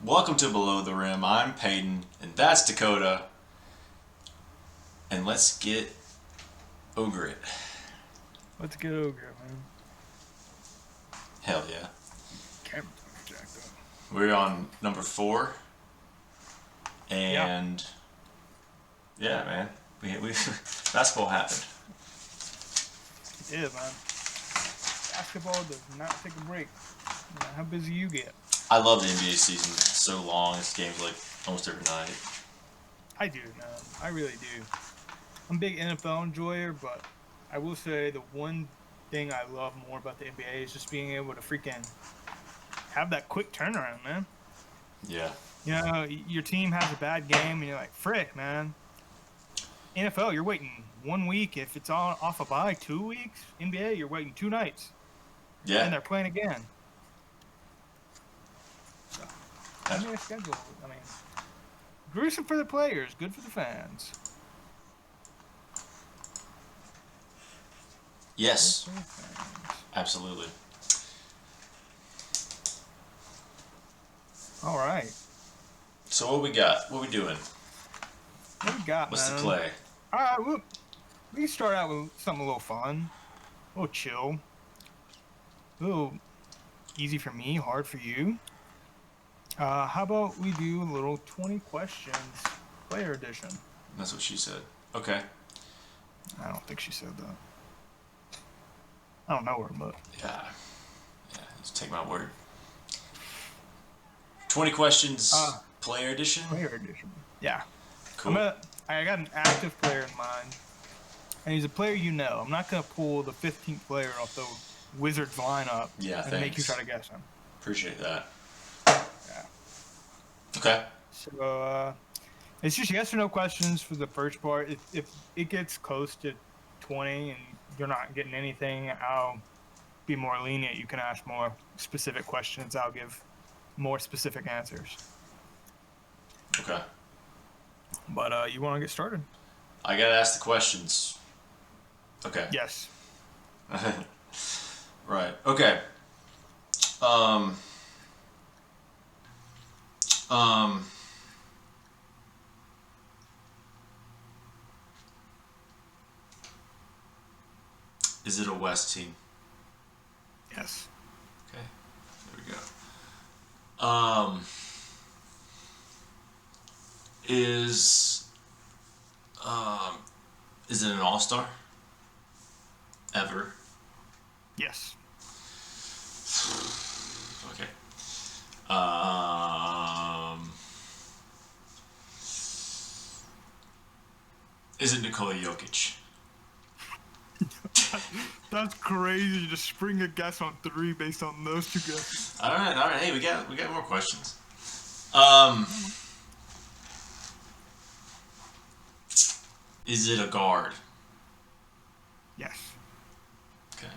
Welcome to Below the Rim. I'm Peyton, and that's Dakota. And let's get ogre it. Let's get ogre, man. Hell yeah. Camera's jacked up. We're on number 4, Yeah, and yeah, man, we basketball happened. it did, man. Basketball does not take a break. No matter how busy you get. I love the NBA season. It's so long. It's games like almost every night. I do, man. I really do. I'm a big NFL enjoyer, but I will say the one thing I love more about the NBA is just being able to freaking have that quick turnaround, man. Yeah, Your team has a bad game, and you're like, frick, man. NFL, you're waiting 1 week. If it's on off a bye, 2 weeks. NBA, you're waiting 2 nights. Then yeah. they're playing again. So, That's, NBA schedule, I mean, gruesome for the players, good for the fans. Good yes, for the fans. absolutely. All right. So what we got? What we doing? What we got, What's the man? play? All right, we can start out with something a little fun, a little chill, a little easy for me, hard for you. How about we do a little 20 questions player edition? That's what she said. Okay. I don't think she said that. I don't know her, but Yeah. Yeah. Just take my word. 20 questions, uh, player edition. player edition. Yeah. Cool. I got an active player in mind, and he's a player you know. I'm not gonna pull the 15th player off the Wizards lineup Yeah, and make you try thanks. to guess him. Appreciate that. Yeah. Okay. So it's just yes or no questions for the first part. If it gets close to 20 and you're not getting anything, I'll be more lenient. You can ask more specific questions. I'll give more specific answers. Okay. But you want to get started? I gotta ask the questions. Okay. Yes. Right. Okay. Um. Um. Is it a West team? Yes. Okay. There we go. Is um. Is it an All Star? Ever? Yes. Okay. Um. Is it Nikola Jokic? That's crazy. Just spring a guess on three based on those two guesses. All right. All right. Hey, we got more questions. Um. Is it a guard? Yes. Okay.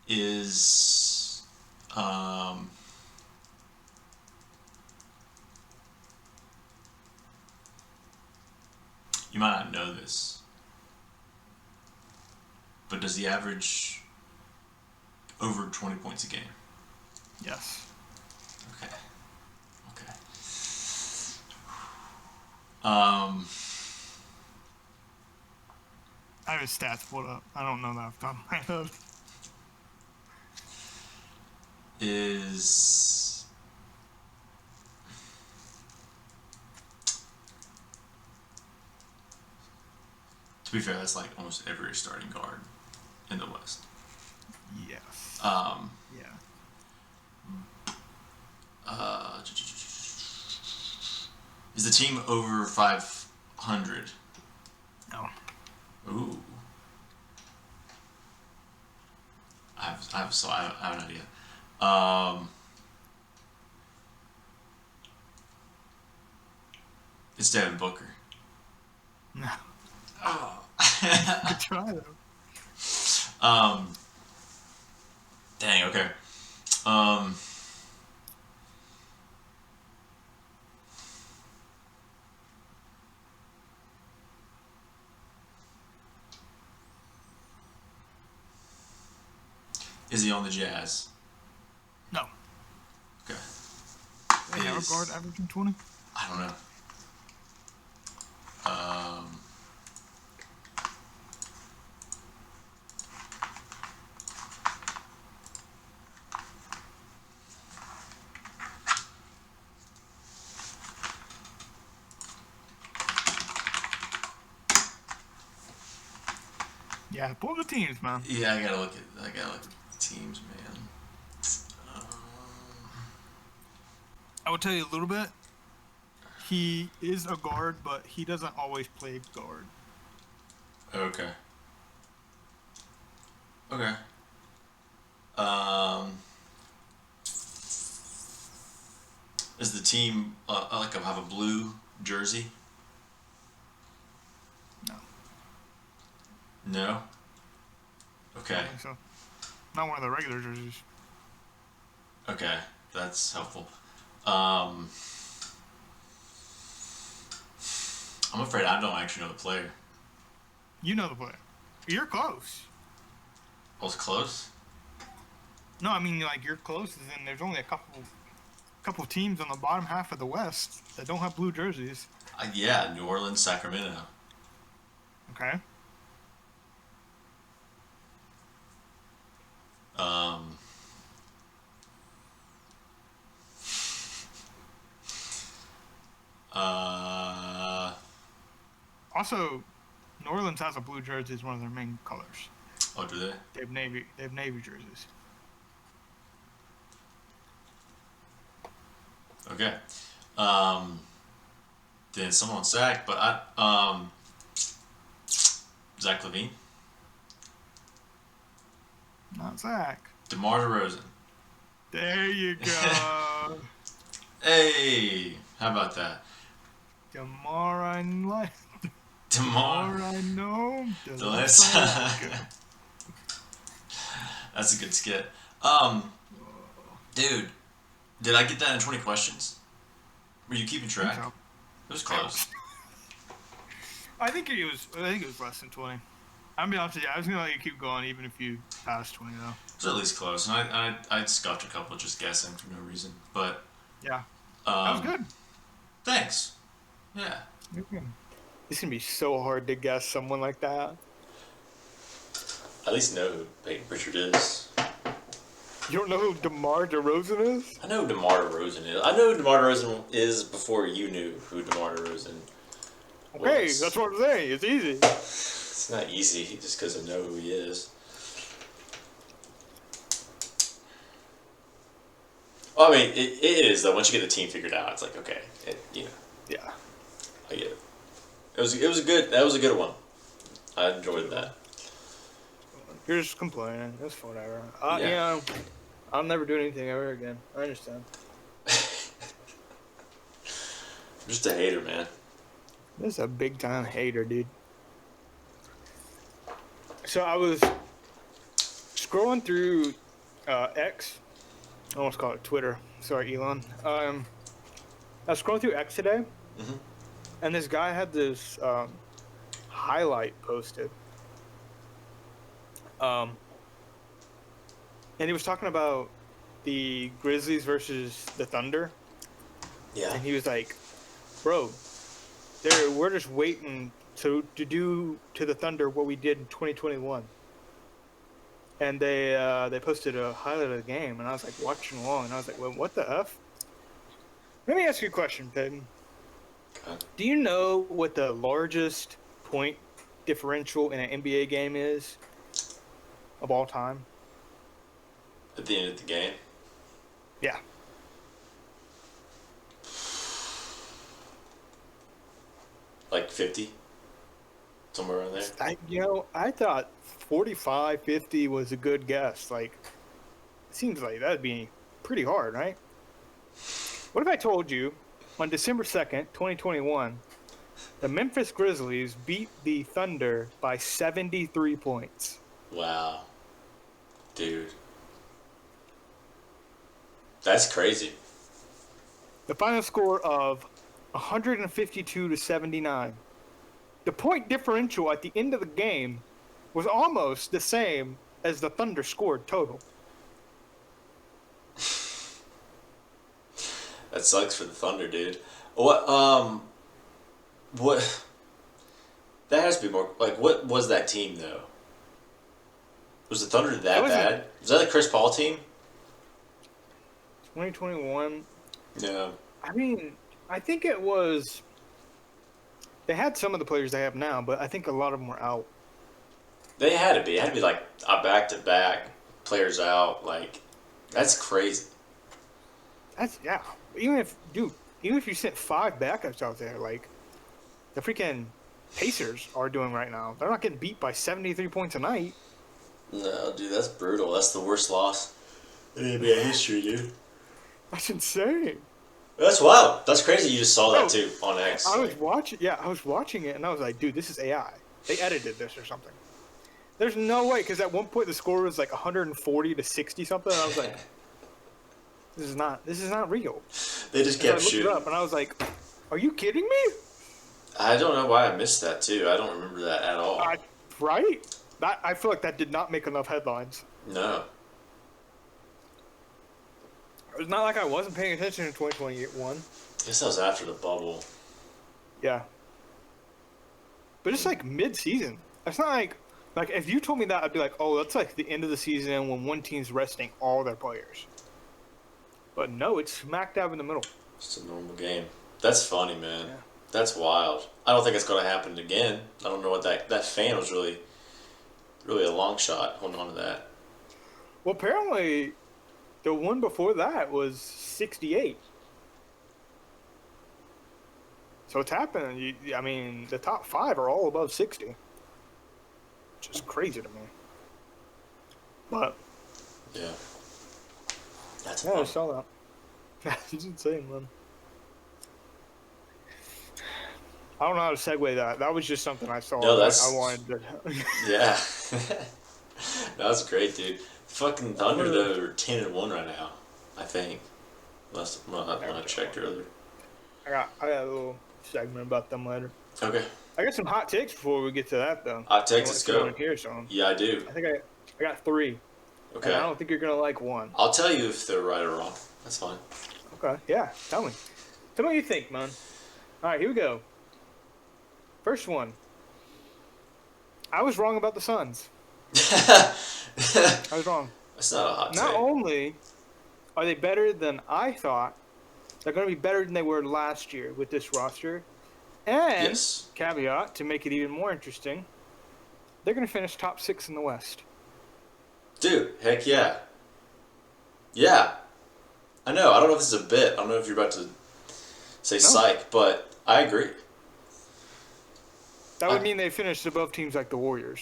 Is you might not know this, but does he average over 20 points a game? Yes. Okay. Okay. Um, I have his stats pulled up. I don't know that off the top of my head. is to be fair, that's like almost every starting guard in the West. Yes. Um, Yeah. uh, is the team over 500? No. Ooh. I have an idea. It's Devin Booker. No. Oh. Good try though. um. Dang. Okay. Um. Is he on the Jazz? No. Okay. They have a guard averaging 20? I don't know. Yeah, pull the teams, man. Yeah, I gotta look at the teams, man. I will tell you a little bit. He is a guard, but he doesn't always play guard. Okay. Okay. Does the team like have a blue jersey? No. No. I Okay. don't think so. Not one of the regular jerseys. Okay, that's helpful. I'm afraid I don't actually know the player. You know the player. You're close. I was close. No, I mean like you're close, and there's only a couple teams on the bottom half of the West that don't have blue jerseys. Yeah, New Orleans, Sacramento. Okay. Also, New Orleans has a blue jersey as one of their main colors. Oh, do they? They have navy jerseys. Okay. Then someone sacked, but Zach LaVine, Not Zach. DeMar DeRozan. There you go. Hey, how about that? DeMar I like. DeMar. I know. The last That's a good skit. Dude, did I get that in 20 questions? Were you keeping track? So. It was close. I think it was less than 20. I'm be honest with you. I was gonna let you keep going even if you passed 20 though. It was at least close, and I scuffed a couple just guessing for no reason. But Yeah. That was good. Thanks. Yeah. It's gonna be so hard to guess someone like that. At least know who Peyton Pritchard is. You don't know who DeMar DeRozan is? I know who DeMar DeRozan is. I know who DeMar DeRozan is before you knew who DeMar DeRozan was. Okay, that's what I'm saying. It's easy. It's not easy just because I know who he is. Well, I mean, it is though. Once you get the team figured out, it's like okay, Yeah. I get it. That was a good one. I enjoyed that. You're just complaining. It's whatever. Yeah. I'll never do anything ever again. I understand. I'm just a hater, man. This is a big time hater, dude. So I was scrolling through X. I almost call it Twitter. Sorry, Elon. I was scrolling through X today, and this guy had this highlight posted. And he was talking about the Grizzlies versus the Thunder. Yeah. And he was like, bro, we're just waiting to do to the Thunder what we did in 2021. And they posted a highlight of the game, and I was like watching along, and I was like, well, what the F? Let me ask you a question, Peyton. Okay. Do you know what the largest point differential in an NBA game is of all time? At the end of the game? Yeah. Like 50? Somewhere around there? I thought 45, 50 was a good guess. Like, it seems like that'd be pretty hard, right? What if I told you on December 2nd, 2021, the Memphis Grizzlies beat the Thunder by 73 points? Wow. Dude. That's crazy. The final score of 152 to 79. The point differential at the end of the game was almost the same as the Thunder scored total. That sucks for the Thunder, dude. What what that has to be more like what was that team though? Was the Thunder It that wasn't bad? Was that the Chris Paul team? 2021. No. I mean, I think it was. They had some of the players they have now, but I think a lot of them were out. They had to be. It had to be like a back to back players out. Like that's crazy. That's yeah. Even if you sent 5 backups out there, like the freaking Pacers are doing right now, they're not getting beat by 73 points a night. No, dude, that's brutal. That's the worst loss in NBA history, dude. That's insane. That's wild. That's crazy. You just saw that Bro, too on X. I was watching. Yeah, I was watching it, and I was like, dude, this is AI. They edited this or something. There's no way, because at one point the score was like 140 to 60 something. And I was like, this is not real. They just And I kept looked it shooting. up, and I was like, are you kidding me? I don't know why I missed that too. I don't remember that at all. Right? I feel like that did not make enough headlines. No. It's not like I wasn't paying attention in 2021. I guess that was after the bubble. Yeah. But it's like mid-season. It's not like if you told me that, I'd be like, oh, that's like the end of the season when one team's resting all their players. But no, it's smack dab in the middle. It's a normal game. That's funny, man. Yeah. That's wild. I don't think it's going to happen again. I don't know what that fan was really a long shot holding on to that. Well, apparently, the one before that was 68. So it's happening. I mean, the top 5 are all above 60. Which is crazy to me. But, Yeah. That's yeah, I fun. saw that. It's insane, man. I don't know how to segue that. That was just something I saw. No, that's- I wanted to. Yeah. That was great, dude. Fucking Thunder, though, are 10-1 right now, I think. Last when I checked earlier. I got a little segment about them later. Okay. I got some hot takes before we get to that, though. Hot takes, let's I go. want to hear some. Yeah, I do. I think I got 3. Okay. And I don't think you're gonna like one. I'll tell you if they're right or wrong. That's fine. Okay. Yeah. Tell me. Tell me what you think, man. All right. Here we go. First one. I was wrong about the Suns. I was wrong. That's not a hot Not take. only are they better than I thought, they're going to be better than they were last year with this roster. And, Yes. caveat, to make it even more interesting, they're going to finish top 6 in the West. Dude, heck yeah. Yeah. I know. I don't know if this is a bit. I don't know if you're about to say psych, but I agree. That would mean they finished above teams like the Warriors.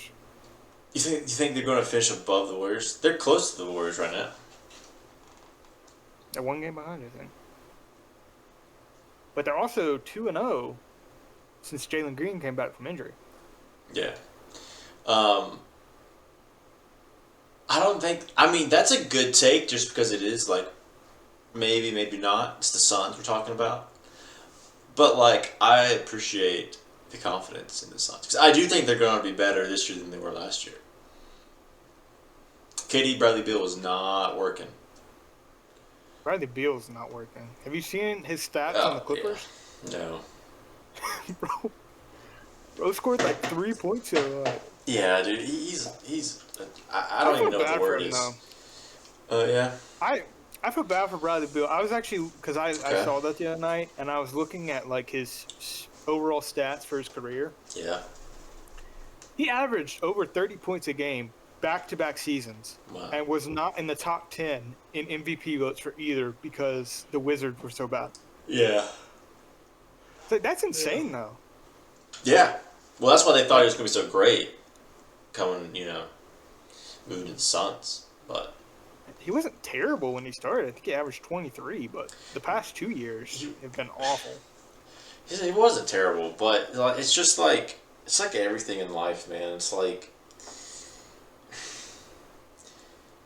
You think they're going to finish above the Warriors? They're close to the Warriors right now. They're 1 game behind, I think. But they're also 2-0 since Jalen Green came back from injury. Yeah. I don't think. I mean, that's a good take just because it is like maybe, maybe not. It's the Suns we're talking about. But like, I appreciate the confidence in the Suns because I do think they're going to be better this year than they were last year. KD Bradley Beal was not working. Bradley Beal's not working. Have you seen his stats on the Clippers? Yeah. No. Bro scored like 3 points the other night. Yeah, dude. He's. I don't I even feel know what bad the for word him, is. though. Oh yeah. I feel bad for Bradley Beal. I was actually because I Okay. saw that the other night, and I was looking at like his overall stats for his career. Yeah. He averaged over 30 points a game back-to-back seasons, Wow. and was not in the top 10 in MVP votes for either because the Wizards were so bad. Yeah. So that's insane, though. Yeah. Well, that's why they thought he was going to be so great coming, moving to the Suns. But He wasn't terrible when he started. I think he averaged 23, but the past 2 years have been awful. he wasn't terrible. But like, it's just like, it's like everything in life, man. It's like,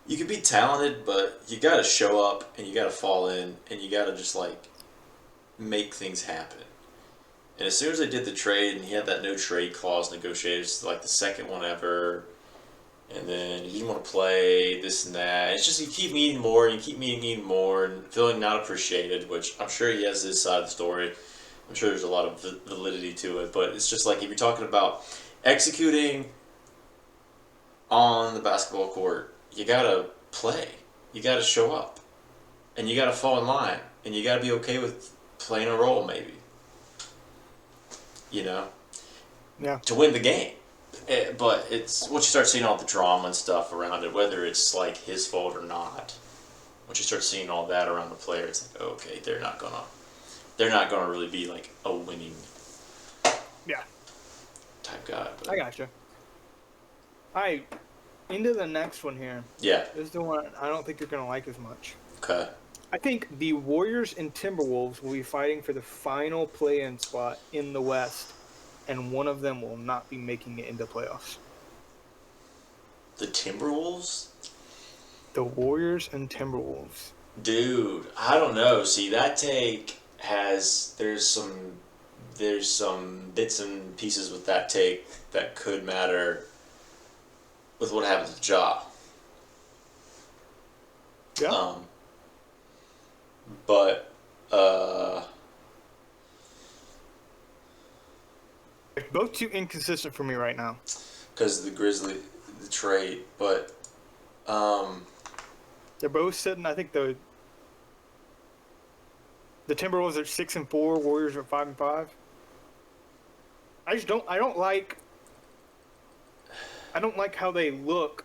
you can be talented, but you got to show up and you got to fall in and you got to just like make things happen. And as soon as they did the trade and he had that no trade clause negotiated, it's like the second one ever. and then you didn't want to play this and that. It's just you keep needing more, and you keep needing more, and feeling not appreciated. Which I'm sure he has his side of the story. I'm sure there's a lot of validity to it, but it's just like if you're talking about executing on the basketball court, you gotta play, you gotta show up, and you gotta fall in line, and you gotta be okay with playing a role, maybe. You know, Yeah. to win the game. But it's once you start seeing all the drama and stuff around it, whether it's like his fault or not. Once you start seeing all that around the player, it's like okay, they're not gonna really be like a winning Yeah. type guy. But I gotcha. All right. Into the next one here. yeah, This is the one I don't think you're going to like as much. okay. I think the Warriors and Timberwolves will be fighting for the final play-in spot in the West, and one of them will not be making it into playoffs. The Timberwolves, The Warriors and Timberwolves. dude. I don't know. See, that take has there's some bits and pieces with that take that could matter with what happens with Ja. Yeah. But They're both too inconsistent for me right now. because the trade, but They're both sitting. I think the Timberwolves are 6-4. Warriors are 5-5. I just don't. I don't like how they look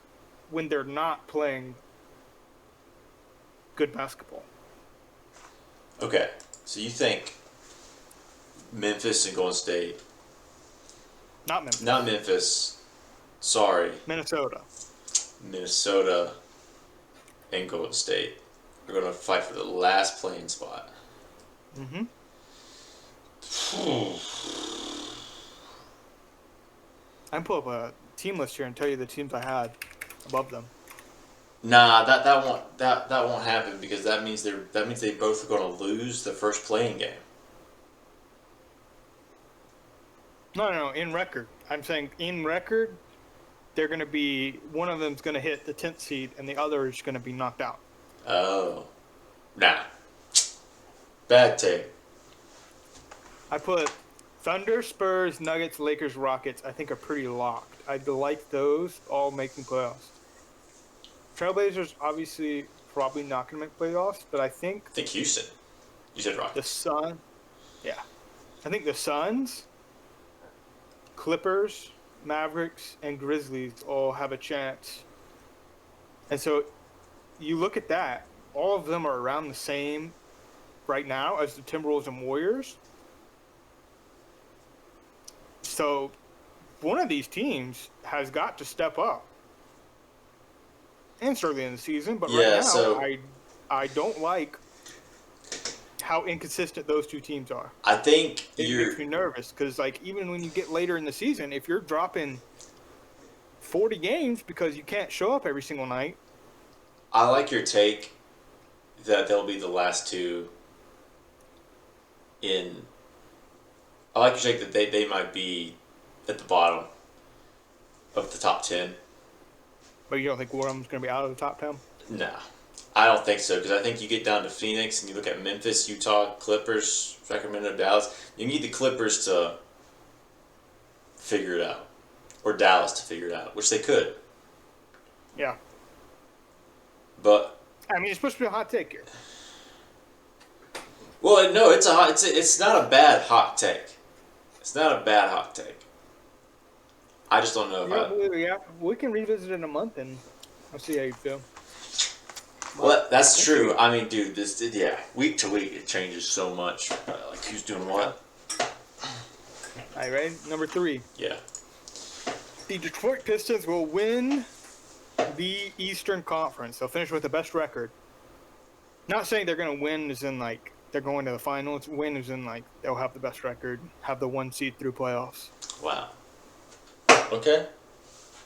when they're not playing good basketball. okay. So you think Memphis and Golden State, Not Memphis. not Memphis, sorry, Minnesota. Minnesota and Golden State are going to fight for the last playing spot. Mm-hmm. I can pull up a team list here and tell you the teams I had above them. Nah, that won't happen because that means they both are going to lose the first playing game. No. In record, I'm saying in record, they're going to be one of them's going to hit the 10th seed and the other is going to be knocked out. Oh, nah, bad take. I put Thunder, Spurs, Nuggets, Lakers, Rockets. I think are pretty locked. I like those all making playoffs. Trailblazers obviously probably not going to make playoffs, but I think I think Houston. You said the Rockets. Sun, yeah, I think the Suns, Clippers, Mavericks, and Grizzlies all have a chance. And so you look at that, all of them are around the same right now as the Timberwolves and Warriors. So one of these teams has got to step up. And it's early in the season, but Yeah, right now so- I don't like how inconsistent those two teams are. I think It you're. makes me nervous because, like, even when you get later in the season, if you're dropping 40 games because you can't show up every single night, I like your take that they'll be the last two in. I like your take that they might be at the bottom of the top 10. but you don't think one of them's going to be out of the top 10? Nah, I don't think so because I think you get down to Phoenix and you look at Memphis, Utah, Clippers, Sacramento, Dallas. You need the Clippers to figure it out, or Dallas to figure it out, which they could. Yeah. But I mean, it's supposed to be a hot take here. well, no, it's not a bad hot take. It's not a bad hot take. I just don't know if Yeah, we can revisit it in a month and I'll see how you feel. Well, that's true. I mean, dude, week to week it changes so much. Like who's doing what? All right, ready? Number 3. Yeah. The Detroit Pistons will win the Eastern Conference. They'll finish with the best record. Not saying they're going to win as in, like, they're going to the finals. Win as in, like, they'll have the best record, have the 1 seed through playoffs. Wow. Okay.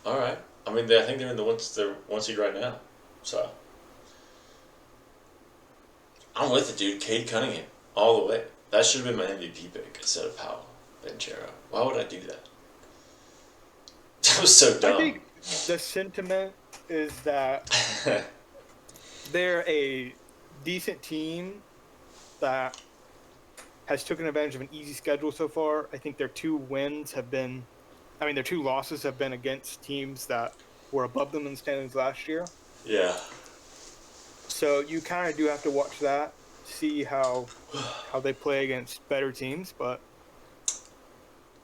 All right. I mean, I think they're in the one seed right now. So I'm with it, dude. Cade Cunningham, all the way. That should have been my MVP pick instead of Powell Banchero. Why would I do that? That was so dumb. the sentiment is that they're a decent team that has taken advantage of an easy schedule so far. I think their their two losses have been against teams that were above them in the standings last year. Yeah. So you kind of do have to watch that, see how they play against better teams. But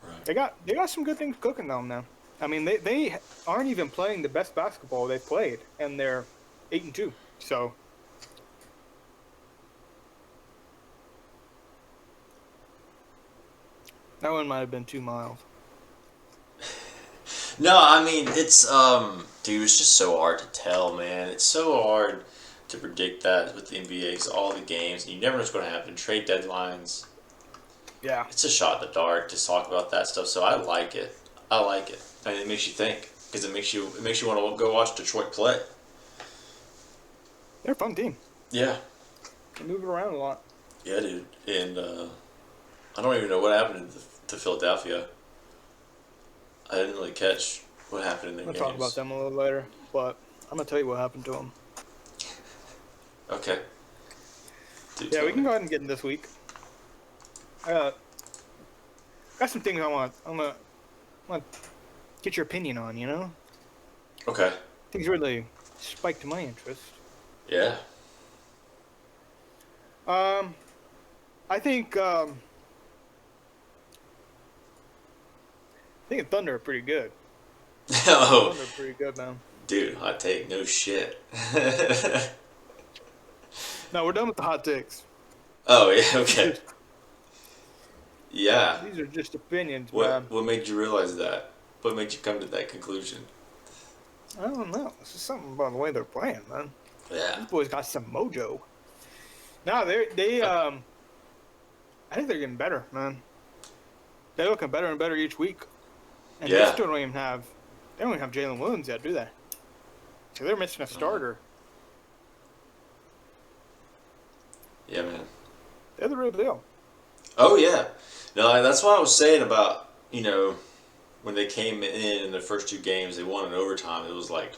Right. they got some good things cooking down there. I mean, they aren't even playing the best basketball they've played, and they're 8-2. So that one might have been too mild. No, I mean it's dude, it's just so hard to tell, man. It's so hard to predict that with the NBA, 'cause all the games, and you never know what's going to happen. Trade deadlines. Yeah. It's a shot in the dark to talk about that stuff. So I like it. I like it. I mean, it makes you think because it makes you want to go watch Detroit play. They're a fun team. Yeah. They move it around a lot. Yeah, dude. And I don't even know what happened to Philadelphia. I didn't really catch what happened in the We'll games. talk about them a little later, but I'm gonna tell you what happened to them. Okay. Yeah, we can go ahead and get in this week. Got some things I'm gonna get your opinion on. You know, Okay. things really spiked my interest. Yeah. I think the Thunder are pretty good. Oh, Thunder are pretty good, man. dude, hot take. No shit. No, we're done with the hot takes. Oh yeah. Okay. Yeah. These are just opinions, man. What made you realize that? What made you come to that conclusion? I don't know. It's just something about the way they're playing, man. Yeah. These boys got some mojo. No, I think they're getting better, man. They're looking better and better each week. And Yeah. they still don't even have Jalen Williams yet, do they? So they're missing a starter. Yeah, man. They're the real deal. Oh yeah. No, that's what I was saying about when they came in their first two games, they won in overtime. It was like,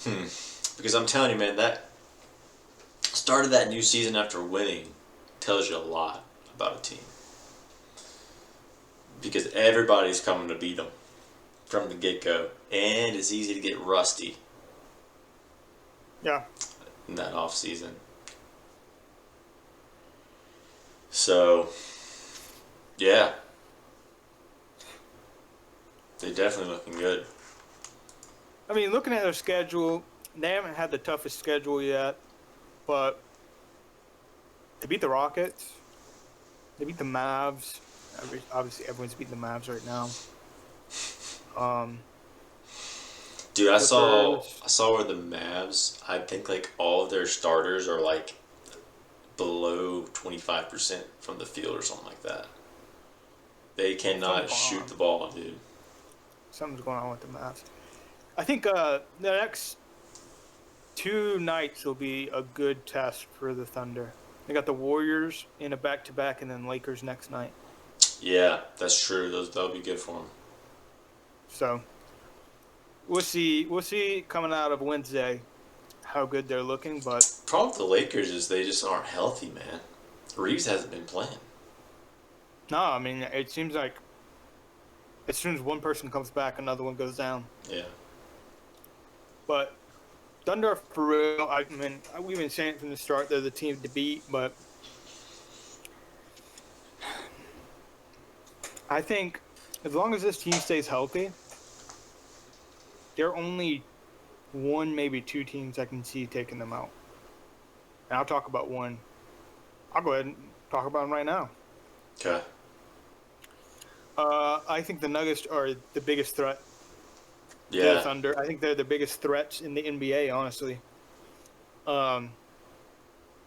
because I'm telling you, man, that started that new season after winning tells you a lot about a team. Because everybody's coming to beat them from the get-go, and it's easy to get rusty Yeah. in that off season. So, yeah, they're definitely looking good. I mean, looking at their schedule, they haven't had the toughest schedule yet, but they beat the Rockets. They beat the Mavs. Obviously, everyone's beating the Mavs right now. Dude, I saw Clippers. where the Mavs, I think like all of their starters are like below 25% from the field or something like that. They cannot shoot the ball, dude. Something's going on with the Mavs. I think the next two nights will be a good test for the Thunder. They got the Warriors in a back-to-back, and then Lakers next night. Yeah, that's true. That'll be good for them. So we'll see. We'll see coming out of Wednesday how good they're looking. But Problem with the Lakers is they just aren't healthy, man. Reeves hasn't been playing. no, I mean it seems like as soon as one person comes back, another one goes down. Yeah. But Thunder for real. I mean, we've been saying it from the start. They're the team to beat, but I think as long as this team stays healthy, there are only one, maybe two teams I can see taking them out. And I'll talk about one. I'll go ahead and talk about them right now. Okay. I think the Nuggets are the biggest threat to the Yeah. Thunder. I think they're the biggest threats in the NBA, honestly. And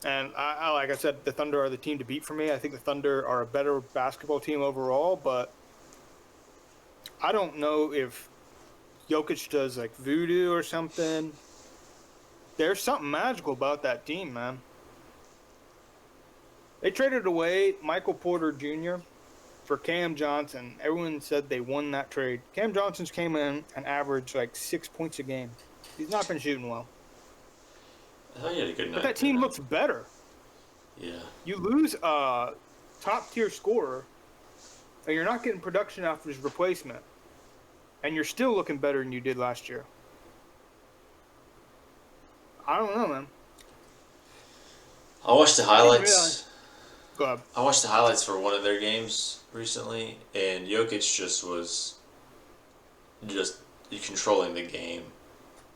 I like I said, the Thunder are the team to beat for me. I think the Thunder are a better basketball team overall, but I don't know if Jokic does like voodoo or something. There's something magical about that team, man. They traded away Michael Porter Jr. for Cam Johnson. Everyone said they won that trade. Cam Johnson's came in and averaged like 6 points a game. He's not been shooting well. I thought you had a good night. But that team looks better. Yeah. You lose a top-tier scorer, and you're not getting production after his replacement. And you're still looking better than you did last year. I don't know, man. I watched the highlights. Go ahead. I watched the highlights for one of their games recently, and Jokic just was controlling the game.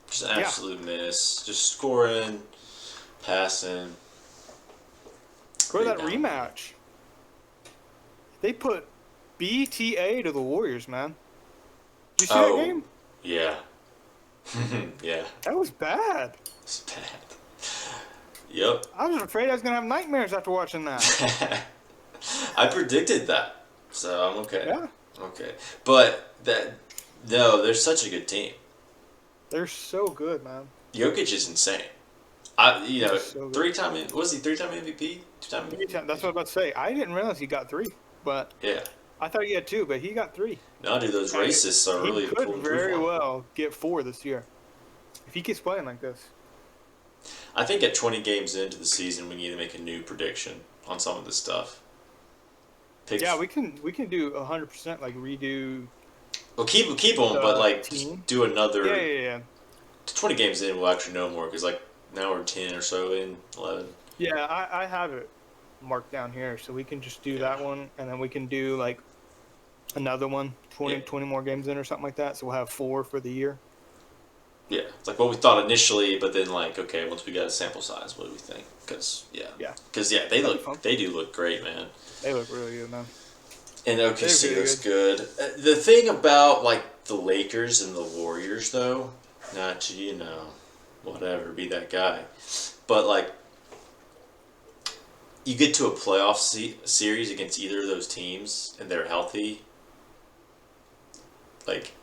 Just an absolute menace. Just scoring, passing. For that rematch, they put BTA to the Warriors, man. Did you see that game? Yeah. Yeah. That was bad. It's bad. Yep. I was afraid I was going to have nightmares after watching that. I predicted that, so I'm okay. Yeah. Okay. But they're such a good team. They're so good, man. Jokic is insane. So three-time MVP? Two-time MVP? That's what I was about to say. I didn't realize he got 3, but Yeah. I thought he had 2, but he got 3. No, dude, those racists are really He could pulling very proof on. well get 4 this year if he keeps playing like this. I think at 20 games into the season, we need to make a new prediction on some of this stuff. Yeah, we can do 100%, like redo. Well, keep them, but like team. just do another. Yeah. 20 games in, we'll actually know more because like now we're 10 or so in, 11. Yeah, I have it marked down here, so we can just do that one, and then we can do like another one, 20 more games in or something like that. So we'll have 4 for the year. Yeah, it's like what we thought initially, but then like, okay, once we got a sample size, what do we think? Because they do look great, man. They look really good, man. And OKC really looks good. The thing about like the Lakers and the Warriors, though, not to whatever, be that guy, but like you get to a playoff series against either of those teams and they're healthy, like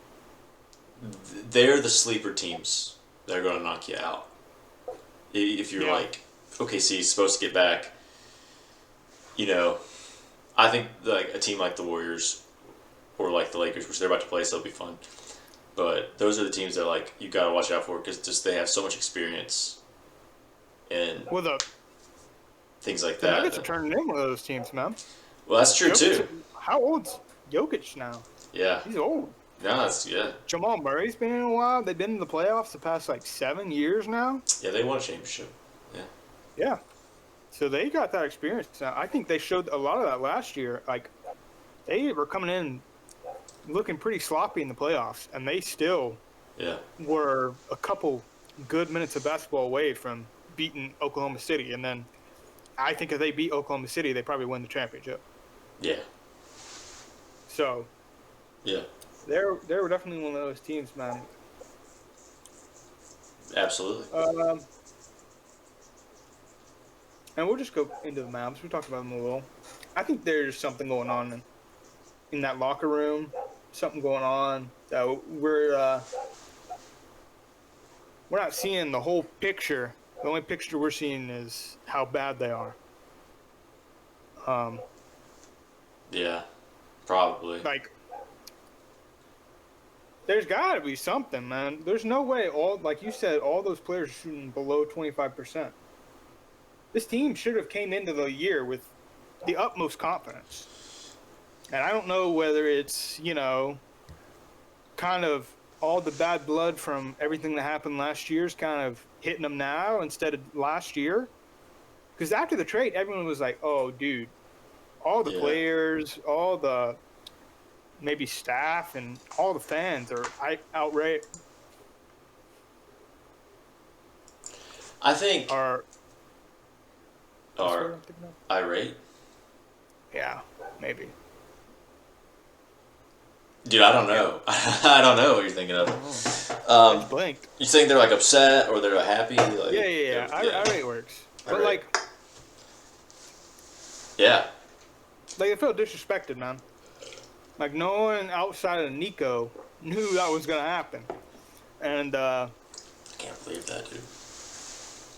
they're the sleeper teams that are going to knock you out. If you're like OKC is supposed to get back, I think like a team like the Warriors or like the Lakers, which they're about to play, so it'll be fun. But those are the teams that like you got to watch out for because just they have so much experience and things like the that. Nuggets are turning in one of those teams, man. Well, that's true too. How old's Jokic now? Yeah. He's old. No, that's Jamal Murray's been in a while. They've been in the playoffs the past like 7 years now. Yeah, they won a championship. Yeah. So they got that experience now. I think they showed a lot of that last year. Like, they were coming in looking pretty sloppy in the playoffs, and they still were a couple good minutes of basketball away from beating Oklahoma City. And then I think if they beat Oklahoma City, they probably win the championship. Yeah. So. Yeah. They were definitely one of those teams, man. Absolutely. And we'll just go into the Mavs. We talked about them a little. I think there's something going on in that locker room. Something going on that we're not seeing the whole picture. The only picture we're seeing is how bad they are. Yeah, probably. Like, there's got to be something, man. There's no way like you said, all those players are shooting below 25%. This team should have came into the year with the utmost confidence. And I don't know whether it's, kind of all the bad blood from everything that happened last year is kind of hitting them now instead of last year. Because after the trade, everyone was like, oh, dude, all the players, all the maybe staff, and all the fans are outright. I think are irate. Yeah, maybe. Dude, I don't know. I don't know what you're thinking of. Blinked. You think they're like upset or they're happy? Like, Yeah. Irate works. But irate. Like I feel disrespected, man. Like no one outside of Nico knew that was gonna happen, and I can't believe that, dude.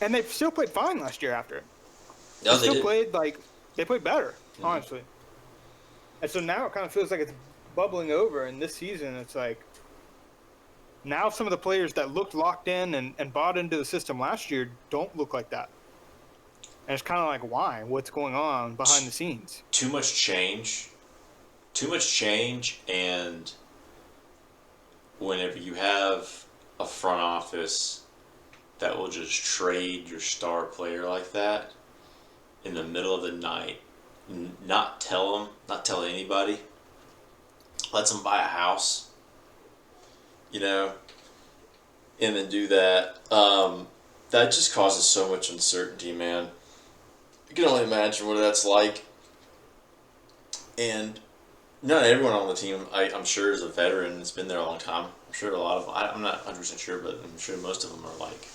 And they still played fine last year after it. No, they played better, honestly. And so now it kind of feels like it's bubbling over. And this season, it's like now some of the players that looked locked in and bought into the system last year don't look like that. And it's kind of like, why? What's going on behind the scenes? Too much change. Too much change, and whenever you have a front office that will just trade your star player like that in the middle of the night, not tell anybody, lets them buy a house, you know, and then do that, that just causes so much uncertainty, man. You can only imagine what that's like. And not everyone on the team, I'm sure, is a veteran. It's been there a long time. I'm sure a lot of them, I'm not 100% sure, but I'm sure most of them are like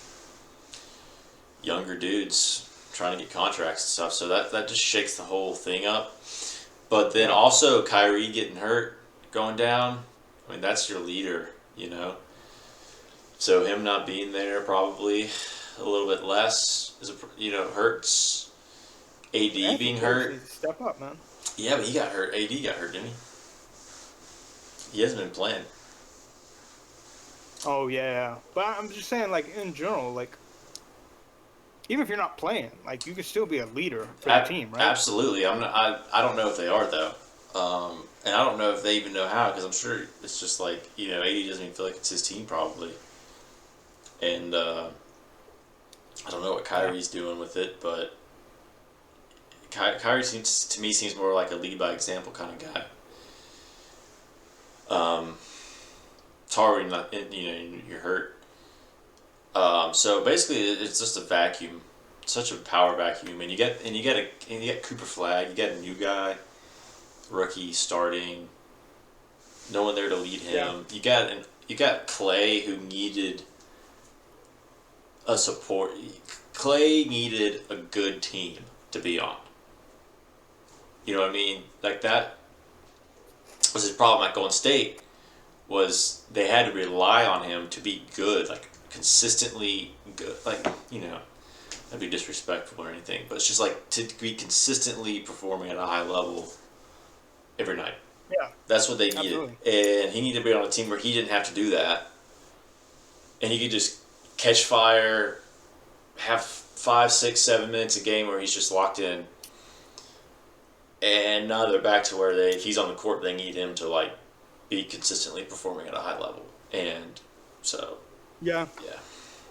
younger dudes trying to get contracts and stuff. So that just shakes the whole thing up. But then also Kyrie getting hurt, going down. I mean, that's your leader, you know. So him not being there probably a little bit less hurts. AD being hurt. Step up, man. Yeah, but he got hurt. AD got hurt, didn't he? He hasn't been playing. Oh yeah, but I'm just saying, like in general, like even if you're not playing, like you can still be a leader for the team, right? Absolutely. I don't know if they are though, and I don't know if they even know how, because I'm sure it's just like, AD doesn't even feel like it's his team probably, and I don't know what Kyrie's doing with it, but Kyrie seems more like a lead by example kind of guy. It's hard when you're hurt. So basically, it's just a vacuum, such a power vacuum, and you get Cooper Flag, you get a new guy, rookie starting, no one there to lead him. Yeah. You got Clay, who needed a support. Clay needed a good team to be on. You know what I mean? Like, that was his problem at Golden State, was they had to rely on him to be good, like consistently good. Like, that'd be disrespectful or anything, but it's just like to be consistently performing at a high level every night. Yeah. That's what they needed. Absolutely. And he needed to be on a team where he didn't have to do that. And he could just catch fire, have 5, 6, 7 minutes a game where he's just locked in. And now they're back to where if he's on the court, they need him to like be consistently performing at a high level. And so yeah. Yeah.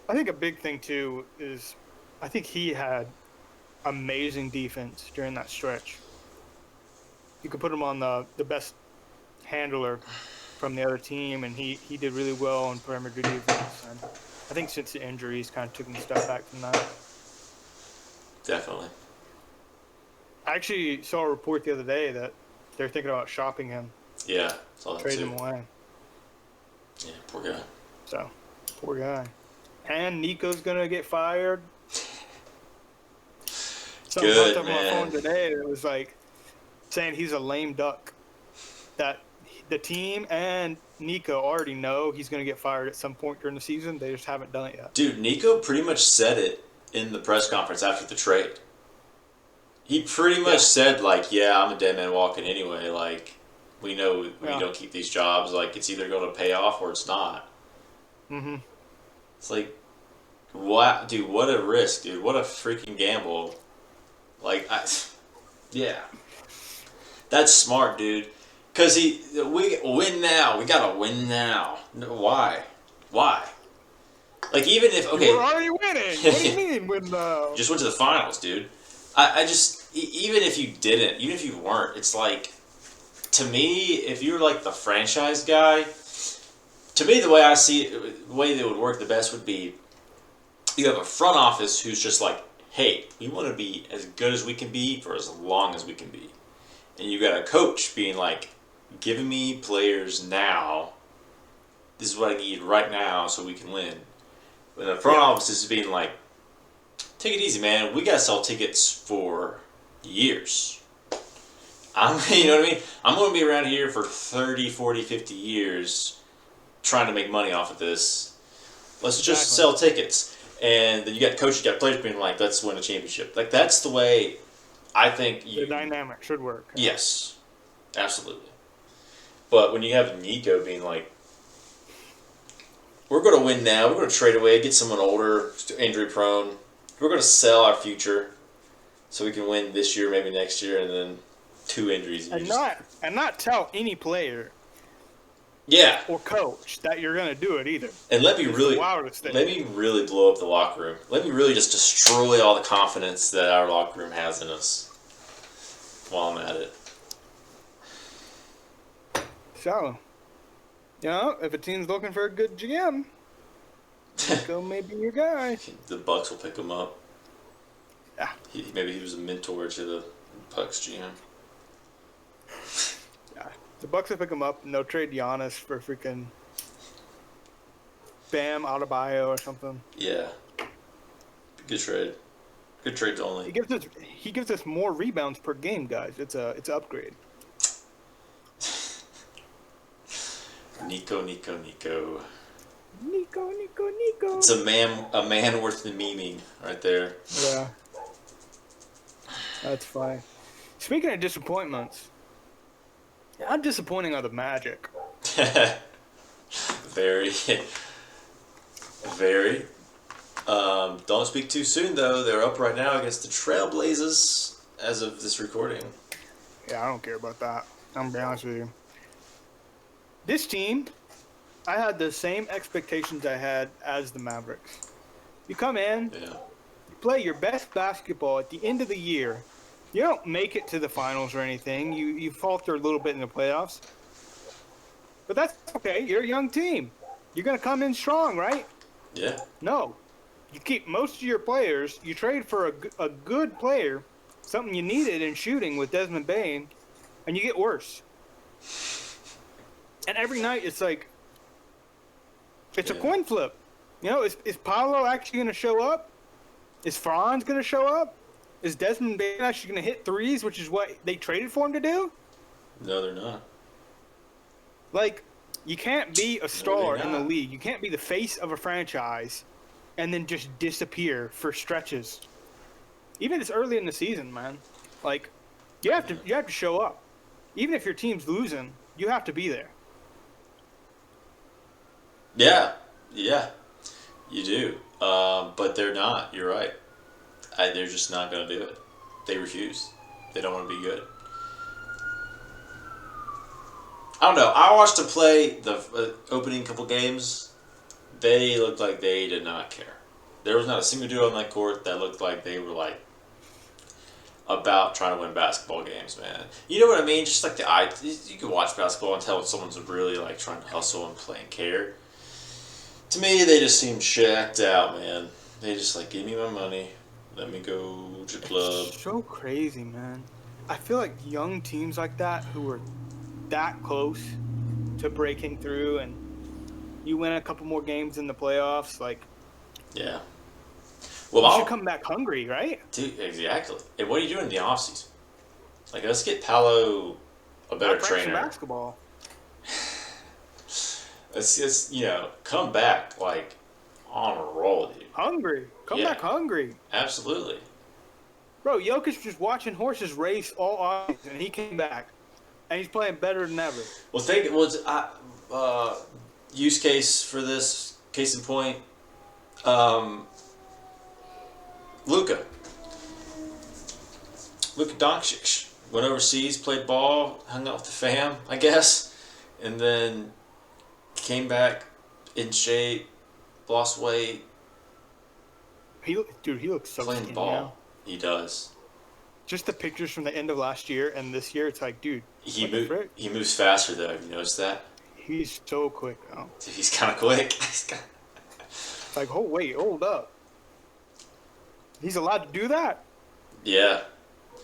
I think a big thing too is I think he had amazing defense during that stretch. You could put him on the best handler from the other team, and he did really well on perimeter defense. And I think since the injuries kind of took him a step back from that. Definitely. I actually saw a report the other day that they're thinking about shopping him. Yeah, saw that trade too. him away. Yeah, poor guy. So, poor guy. And Nico's gonna get fired. Something Good, popped up on my man. phone today that was like saying he's a lame duck. That the team and Nico already know he's gonna get fired at some point during the season. They just haven't done it yet. Dude, Nico pretty much said it in the press conference after the trade. He pretty much said, like, yeah, I'm a dead man walking anyway. Like, we know we don't keep these jobs. Like, it's either going to pay off or it's not. Mm-hmm. It's like, wow, dude, what a risk, dude. What a freaking gamble. Like, yeah. That's smart, dude. Because we win now. We got to win now. No, why? Like, even if, okay. We're already winning. What do you mean win now? Just went to the finals, dude. I just, even if you didn't, even if you weren't, it's like, to me, if you're like the franchise guy, to me, the way I see it, the way that would work the best would be, you have a front office who's just like, hey, we want to be as good as we can be for as long as we can be. And you got a coach being like, giving me players now, this is what I need right now so we can win. But the front office is being like, take it easy, man. We got to sell tickets for years. You know what I mean? I'm going to be around here for 30, 40, 50 years trying to make money off of this. Let's just sell tickets. And then you got coaches, you got players being like, let's win a championship. Like, that's the way I think the dynamic should work. Yes. Absolutely. But when you have Nico being like, we're going to win now, we're going to trade away, get someone older, injury prone, we're going to sell our future so we can win this year, maybe next year, and then 2 injuries. And not tell any player yeah, or coach that you're gonna do it either. and let me It's really the wildest thing. let me really blow up the locker room. Let me really just destroy all the confidence that our locker room has in us while I'm at it. So, you know, if a team's looking for a good GM, Nico may be your guy. The Bucks will pick him up. Yeah. Maybe he was a mentor to the Bucks GM. Yeah, the Bucks will pick him up and they'll trade Giannis for freaking Bam Adebayo or something. Yeah. Good trade. Good trades only. He gives us more rebounds per game, guys. It's an upgrade. Nico. Nico. It's a man worth the memeing right there. Yeah. That's fine. Speaking of disappointments, how disappointing are the Magic? Very. Very. Don't speak too soon, though. They're up right now against the Trailblazers as of this recording. Yeah, I don't care about that. I'm going to be honest with you. This team, I had the same expectations I had as the Mavericks. You come in, Yeah. you play your best basketball at the end of the year. You don't make it to the finals or anything. You falter a little bit in the playoffs. But that's okay. You're a young team. You're going to come in strong, right? Yeah. No. You keep most of your players. You trade for a good player, something you needed in shooting with Desmond Bane, and you get worse. And every night it's like, it's a coin flip. You know, is Paolo actually going to show up? Is Franz going to show up? Is Desmond Bane actually going to hit threes, which is what they traded for him to do? No, they're not. Like, you can't be a star they're in the not. league. You can't be the face of a franchise and then just disappear for stretches. Even this early in the season, man. Like, you have to show up. Even if your team's losing, you have to be there. Yeah. Yeah. You do. But they're not. You're right. They're just not going to do it. They refuse. They don't want to be good. I don't know. I watched them play the opening couple games. They looked like they did not care. There was not a single dude on that court that looked like they were like about trying to win basketball games, man. You know what I mean? Just like you can watch basketball and tell when someone's really like trying to hustle and play and care. To me, they just seem shacked out, man. They just like, give me my money. Let me go to the club. It's so crazy, man. I feel like young teams like that who are that close to breaking through and you win a couple more games in the playoffs, like, Yeah. you Well, should come back hungry, right? dude, exactly. And what are you doing in the offseason? Like, let's get Paolo a better Not practicing trainer. basketball. Let's just, come back, like, on a roll, dude. Hungry. Come Yeah. back hungry. Absolutely. Bro, Jokic was watching horses race all off, and he came back. And he's playing better than ever. Well, use case for this, case in point, Luka. Luka Doncic went overseas, played ball, hung out with the fam, I guess, and then came back in shape, lost weight, He looks so playing skinny ball. now. He does. Just the pictures from the end of last year and this year, it's like, dude, what the frick? He moves faster though. Have you noticed that? He's so quick now. He's kind of quick. It's like, oh, wait, hold up. He's allowed to do that? Yeah.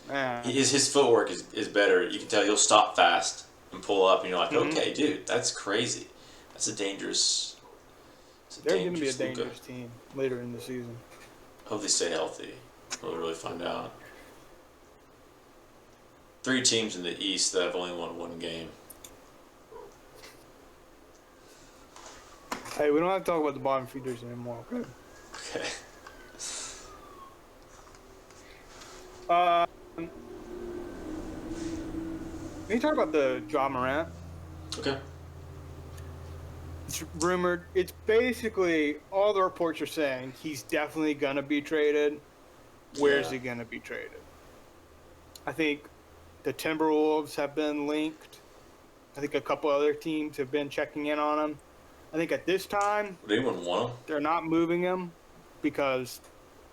Man. His footwork is better. You can tell he'll stop fast and pull up, and you're like, Mhm. okay, dude, that's crazy. That's a dangerous. They're going to be a Luka. dangerous team later in the season. Hope they stay healthy. We'll really find out. 3 teams in the East that have only won 1 game. Hey, we don't have to talk about the bottom feeders anymore, okay? Okay. When you talk about the Ja Morant, Okay. it's rumored. It's basically all the reports are saying he's definitely gonna be traded. Where's Yeah. he gonna be traded? I think the Timberwolves have been linked. I think a couple other teams have been checking in on him. I think at this time Would anyone want him? they're not moving him because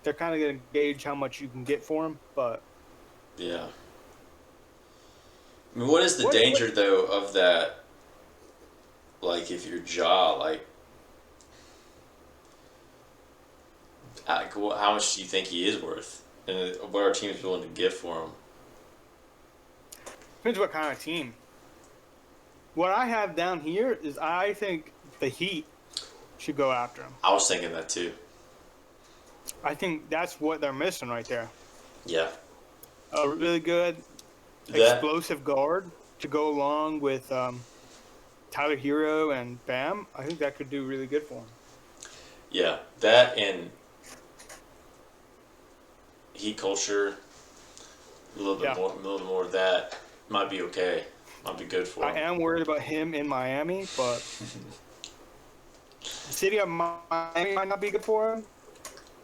they're kind of going to gauge how much you can get for him. But Yeah. I mean, what is the what? danger though of that? Like, if your jaw, how much do you think he is worth, and what are teams willing to give for him? Depends what kind of team. What I have down here is I think the Heat should go after him. I was thinking that too. I think that's what they're missing right there. Yeah. A really good That explosive guard to go along with Tyler Hero and Bam. I think that could do really good for him. Yeah, that and heat culture, a little bit more of that might be okay. Might be good for I him. am worried about him in Miami, but the city of Miami might not be good for him.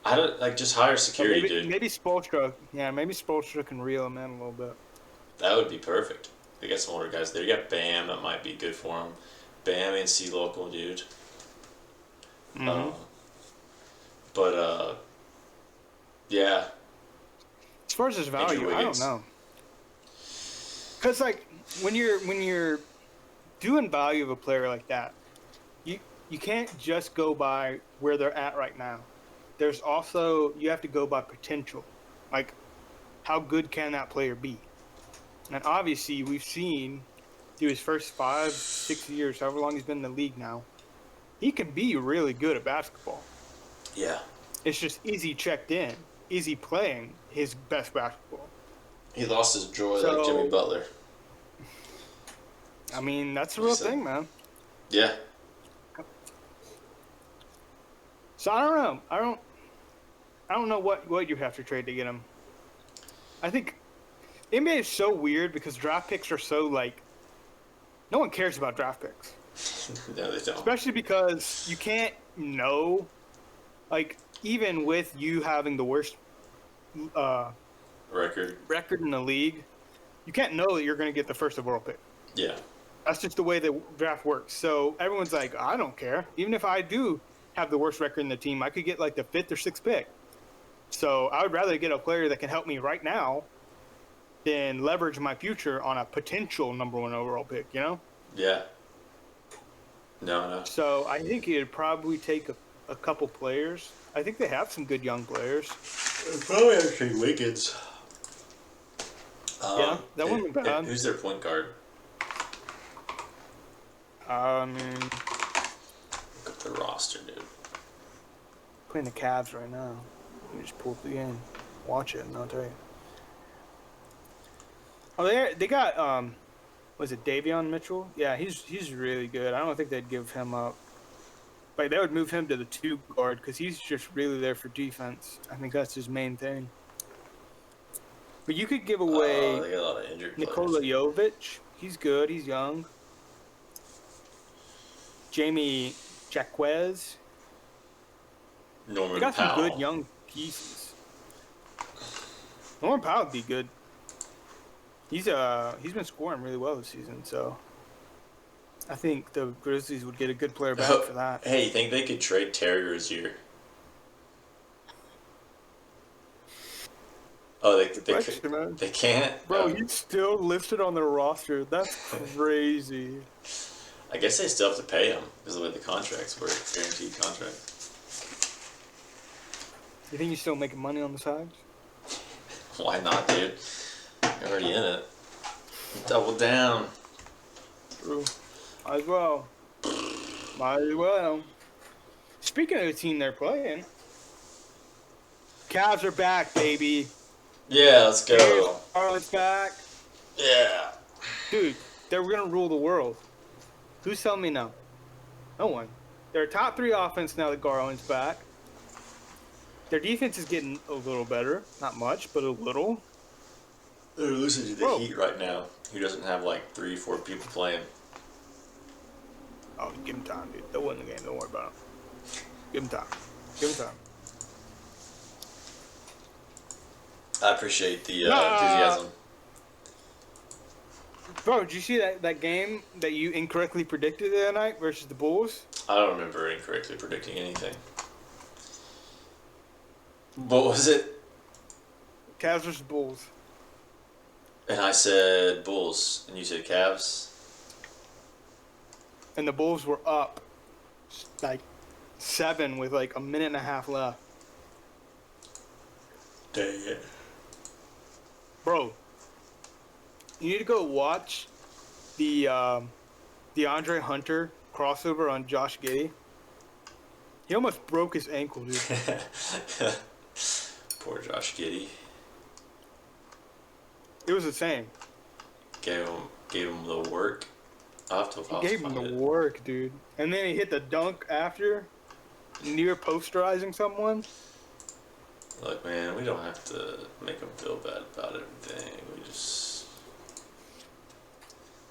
I don't just hire But security, maybe, dude. maybe Spoelstra. Yeah, maybe Spoelstra can reel him in a little bit. That would be perfect. They got some older guys there. You got Bam, that might be good for him. Bam and C local, dude. Mm-hmm. But yeah, As far as his value, I don't Wiggins. know. Cause like when you're doing value of a player like that, you can't just go by where they're at right now. There's also you have to go by potential, like how good can that player be? And obviously we've seen through his first 5, 6 years, however long he's been in the league now, he can be really good at basketball. yeah. It's just is he checked in? Is he playing his best basketball? He lost his joy So- like Jimmy Butler. I mean, that's the real So- thing, man. Yeah. So I don't know. I don't know what you have to trade to get him. I think NBA is so weird because draft picks are so like no one cares about draft picks. No, they don't. Especially because you can't know, like, even with you having the worst Record. record in the league, you can't know that you're going to get the first overall pick. Yeah. That's just the way the draft works. So everyone's like, I don't care. Even if I do have the worst record in the team, I could get like the 5th or 6th pick. So I would rather get a player that can help me right now than leverage my future on a potential number 1 overall pick, you know? Yeah. No. So I think it'd probably take a couple players. I think they have some good young players. Probably actually Wiggins. Yeah, that wouldn't be bad. Who's their point guard? I mean, Look up the roster, dude. playing the Cavs right now. You just pull up the game, watch it, and I'll tell you. Oh, they got was it Davion Mitchell? Yeah, he's really good. I don't think they'd give him up. Like they would move him to the 2 guard because he's just really there for defense. I think that's his main thing. But you could give away They got a lot of injured Nikola players. Jovic. He's good. He's young. Jamie Jaquez. Norman They got some Powell. good young pieces. Norman Powell would be good. He's been scoring really well this season, so I think the Grizzlies would get a good player back for that. Hey, you think they could trade Terry Rozier? Oh, Question, man. they can't? Bro, Oh, he's still listed on their roster. That's crazy. I guess they still have to pay him because of the way the contracts work. Guaranteed contract. You think he's still making money on the sides? Why not, dude? You're already in it. Double down. True. Might as well. Might as well. Speaking of the team they're playing, Cavs are back, baby. Yeah, let's go. Charlotte's back. Yeah. Dude, they're going to rule the world. Who's telling me no? No one. They're a top 3 offense now that Garland's back. Their defense is getting a little better. Not much, but a little. They're losing to the Whoa. Heat right now. Who doesn't have like 3-4 people playing? Oh, give him time, dude. They'll win the game. Don't worry about him. Give him time. Give him time. I appreciate the Nah. enthusiasm. Bro, did you see that game that you incorrectly predicted the other night versus the Bulls? I don't remember incorrectly predicting anything. What was it? Cavs versus Bulls. And I said Bulls, and you said Cavs. And the Bulls were up like 7 with like a minute and a half left. Dang it. Bro, you need to go watch the DeAndre Hunter crossover on Josh Giddey. He almost broke his ankle, dude. Poor Josh Giddey. It was insane. Gave him the work. I'll have to He gave him the work, dude. And then he hit the dunk after, near posterizing someone. Look, man, we don't have to make him feel bad about everything. We just...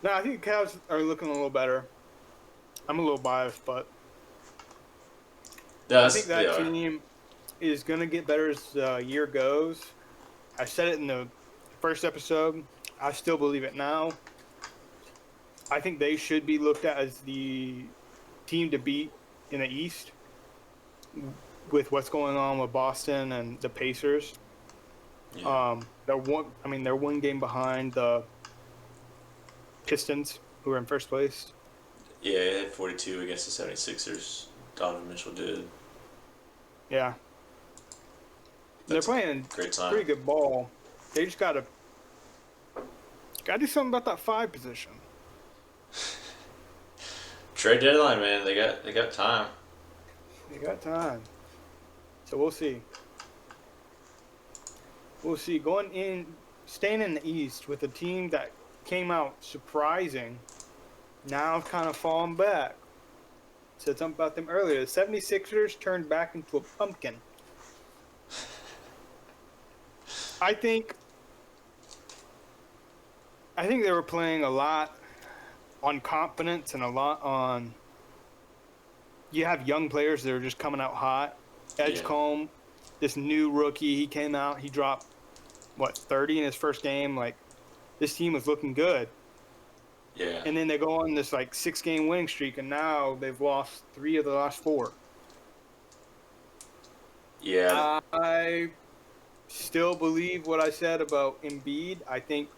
No, I think the Cavs are looking a little better. I'm a little biased, but I think that team is going to get better as the year goes. I said it in the first episode. I still believe it now. I think they should be looked at as the team to beat in the East with what's going on with Boston and the Pacers. Yeah. They're one game behind the Pistons, who are in first place. Yeah, it had 42 against the 76ers. Donovan Mitchell did. Yeah. They're playing Great time. pretty good ball. They just gotta do something about that 5 position. Trade deadline, man. They got time. They got time. So we'll see. We'll see. Staying in the East with a team that came out surprising, now kind of falling back. Said something about them earlier. The 76ers turned back into a pumpkin. I think they were playing a lot on confidence and a lot on. You have young players that are just coming out hot. Edgecombe, this new rookie, he came out. He dropped 30 in his first game. Like, this team was looking good. Yeah. And then they go on this 6-game winning streak, and now they've lost 3 of the last 4. Yeah. I still believe what I said about Embiid. I think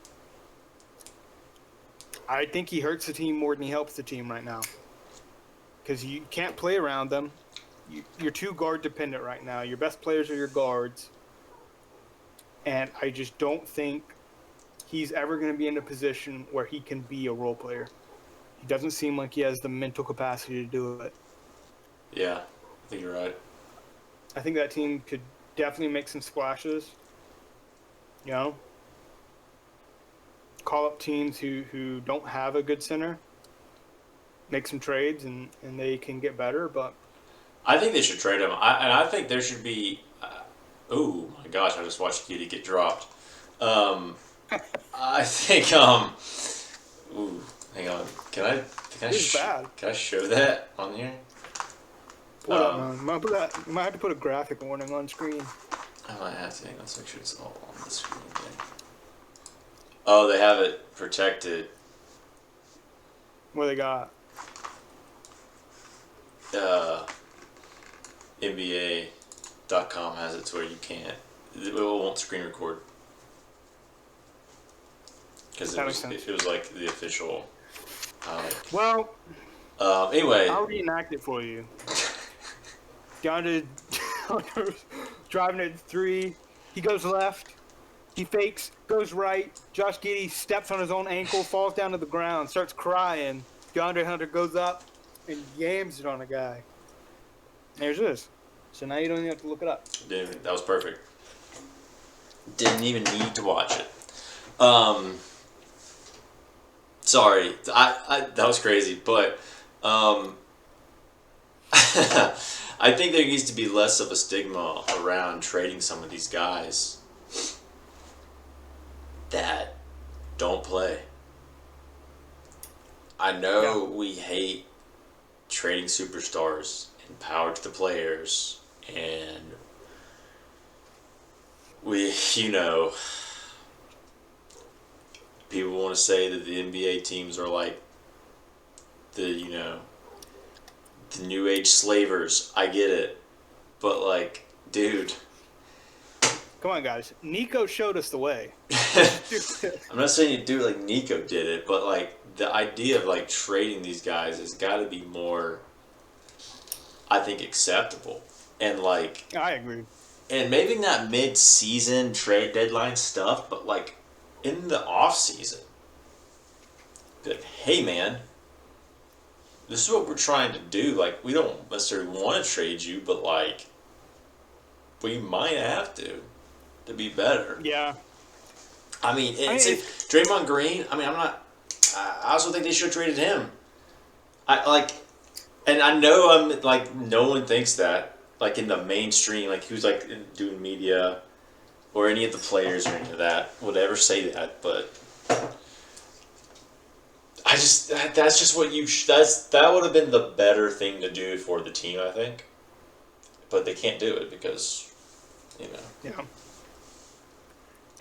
he hurts the team more than he helps the team right now. Because you can't play around them. You're too guard dependent right now. Your best players are your guards. And I just don't think he's ever going to be in a position where he can be a role player. He doesn't seem like he has the mental capacity to do it. Yeah, I think you're right. I think that team could definitely make some splashes. You know? Call up teams who don't have a good center. Make some trades and they can get better, but I think they should trade him. I think there should be... oh, my gosh, I just watched Giddey get dropped. I think... ooh, hang on. Can I bad. Can I show that on here? Might have to put a graphic warning on screen. I might have to. Hang on, let's make sure it's all on the screen again. Oh, they have it protected. What they got? NBA.com has it to where you can't. It won't screen record. Because it was like the official. Well, anyway. I'll reenact it for you. DeAndre driving at 3. He goes left. He fakes, goes right. Josh Giddey steps on his own ankle, falls down to the ground, starts crying. DeAndre Hunter goes up and yams it on a guy. There's this. So now you don't even have to look it up. That was perfect. Didn't even need to watch it. Sorry, that was crazy, but I think there needs to be less of a stigma around trading some of these guys. that don't play. I know we hate trading superstars and power to the players, and we, people want to say that the NBA teams are like the the new age slavers. I get it, but like, dude, Come on, guys. Nico showed us the way. I'm not saying you do it like Nico did it, but like the idea of like trading these guys has got to be more, I think, acceptable. And like, I agree. and maybe not mid-season trade deadline stuff, but like in the off season, be like, hey man, this is what we're trying to do. Like, we don't necessarily want to trade you, but like, we might have to be better. Yeah. I mean, Draymond Green. I mean, I'm not. I also think they should have traded him. I like, and I know I'm like no one thinks that like in the mainstream, like who's like doing media or any of the players or any of that would ever say that, but I just that's just what that would have been the better thing to do for the team, I think, but they can't do it because Yeah.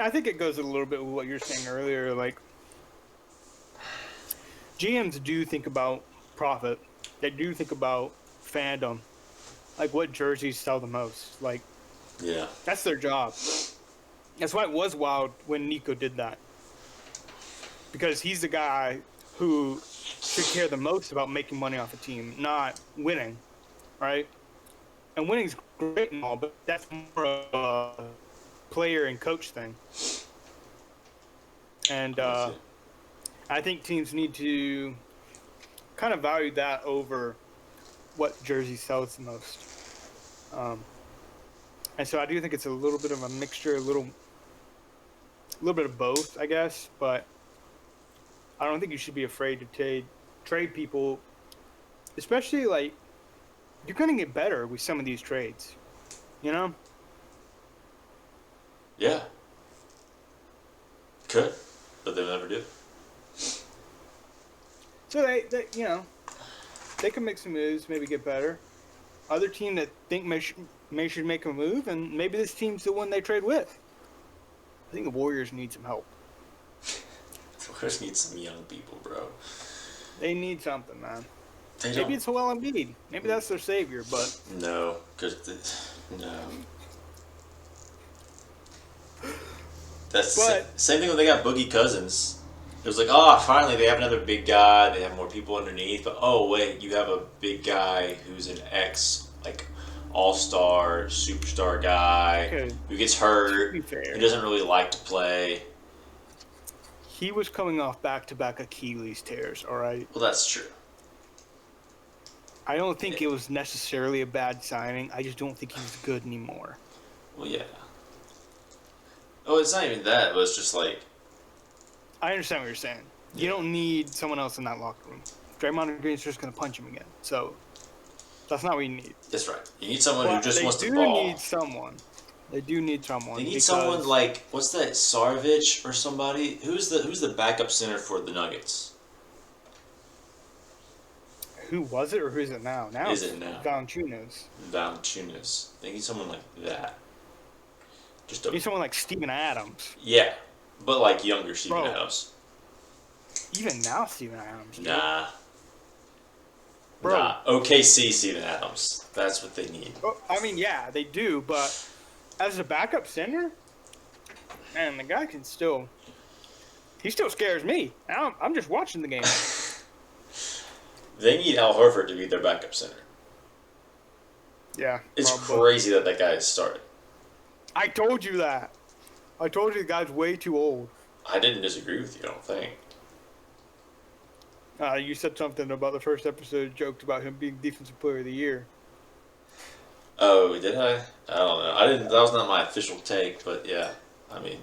I think it goes a little bit with what you were saying earlier. Like, GMs do think about profit. They do think about fandom. Like, what jerseys sell the most. Like, yeah. that's their job. That's why it was wild when Nico did that. Because he's the guy who should care the most about making money off a team, not winning, right? And winning's great and all, but that's more of a player and coach thing. And I think teams need to kind of value that over what jersey sells the most. And so I do think it's a little bit of a mixture, a little bit of both, I guess. But I don't think you should be afraid to trade people, especially like you're going to get better with some of these trades, you know? Yeah. Could, but they'll never do. So they they can make some moves, maybe get better. Other team that think may should make a move, and maybe this team's the one they trade with. I think the Warriors need some help. The Warriors need some young people, bro. They need something, man. Maybe it's Joel Embiid. Maybe that's their savior, but no, because no. That's same thing when they got Boogie Cousins. It was like, oh, finally they have another big guy. They have more people underneath. But oh wait, you have a big guy who's an all-star, superstar guy who gets hurt. To be fair, he doesn't really like to play. He was coming off back-to-back Achilles tears. All right. Well, that's true. I don't think it was necessarily a bad signing. I just don't think he's good anymore. Well, yeah. Oh, it's not even that. It was just like. I understand what you're saying. Yeah. You don't need someone else in that locker room. Draymond Green's just going to punch him again. So that's not what you need. That's right. You need someone who just wants to ball. They do need someone. They do need someone. They need someone like what's that? Sarvich or somebody? Who's the backup center for the Nuggets? Who was it or who is it now? Now is it now? Valanciunas. They need someone like that. Need someone like Steven Adams. Yeah, but like younger Steven Adams. Even now, Steven Adams. Dude. Nah. Bro. Nah. OKC Steven Adams. That's what they need. I mean, yeah, they do, but as a backup center, man, the guy can still. He still scares me. I'm just watching the game. They need Al Horford to be their backup center. Yeah. It's crazy that guy is started. I told you that. I told you the guy's way too old. I didn't disagree with you, I don't think. You said something about the first episode, joked about him being Defensive Player of the Year. Oh, did I? I don't know. That was not my official take, but yeah. I mean.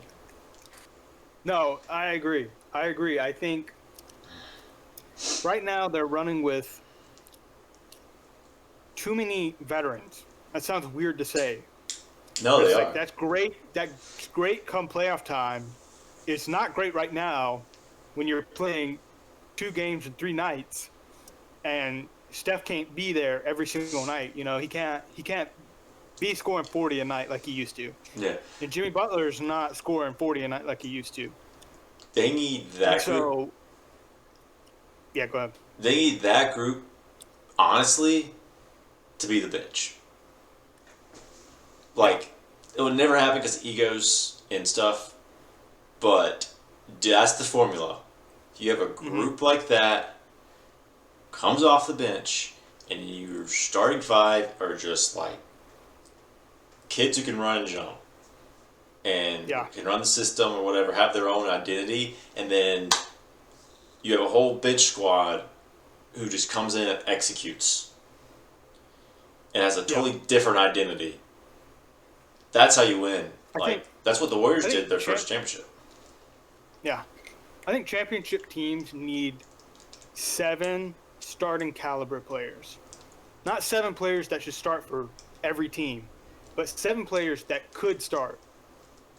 No, I agree. I think right now they're running with too many veterans. That sounds weird to say. No, they are. That's great. That's great come playoff time. it's not great right now when you're playing 2 games in 3 nights, and Steph can't be there every single night. You know, he can't be scoring 40 a night like he used to. Yeah. And Jimmy Butler's not scoring 40 a night like he used to. They need And that group. so, yeah, go ahead. They need that group, honestly, to be the bench. Like, it would never happen because of egos and stuff, but that's the formula. You have a group like that, comes off the bench, and your starting 5 are just like kids who can run and jump and Yeah. can run the system or whatever, have their own identity, and then you have a whole bench squad who just comes in and executes and has a totally different identity. That's how you win. That's what the Warriors did their first championship. Yeah. I think championship teams need 7 starting caliber players. Not 7 players that should start for every team, but 7 players that could start.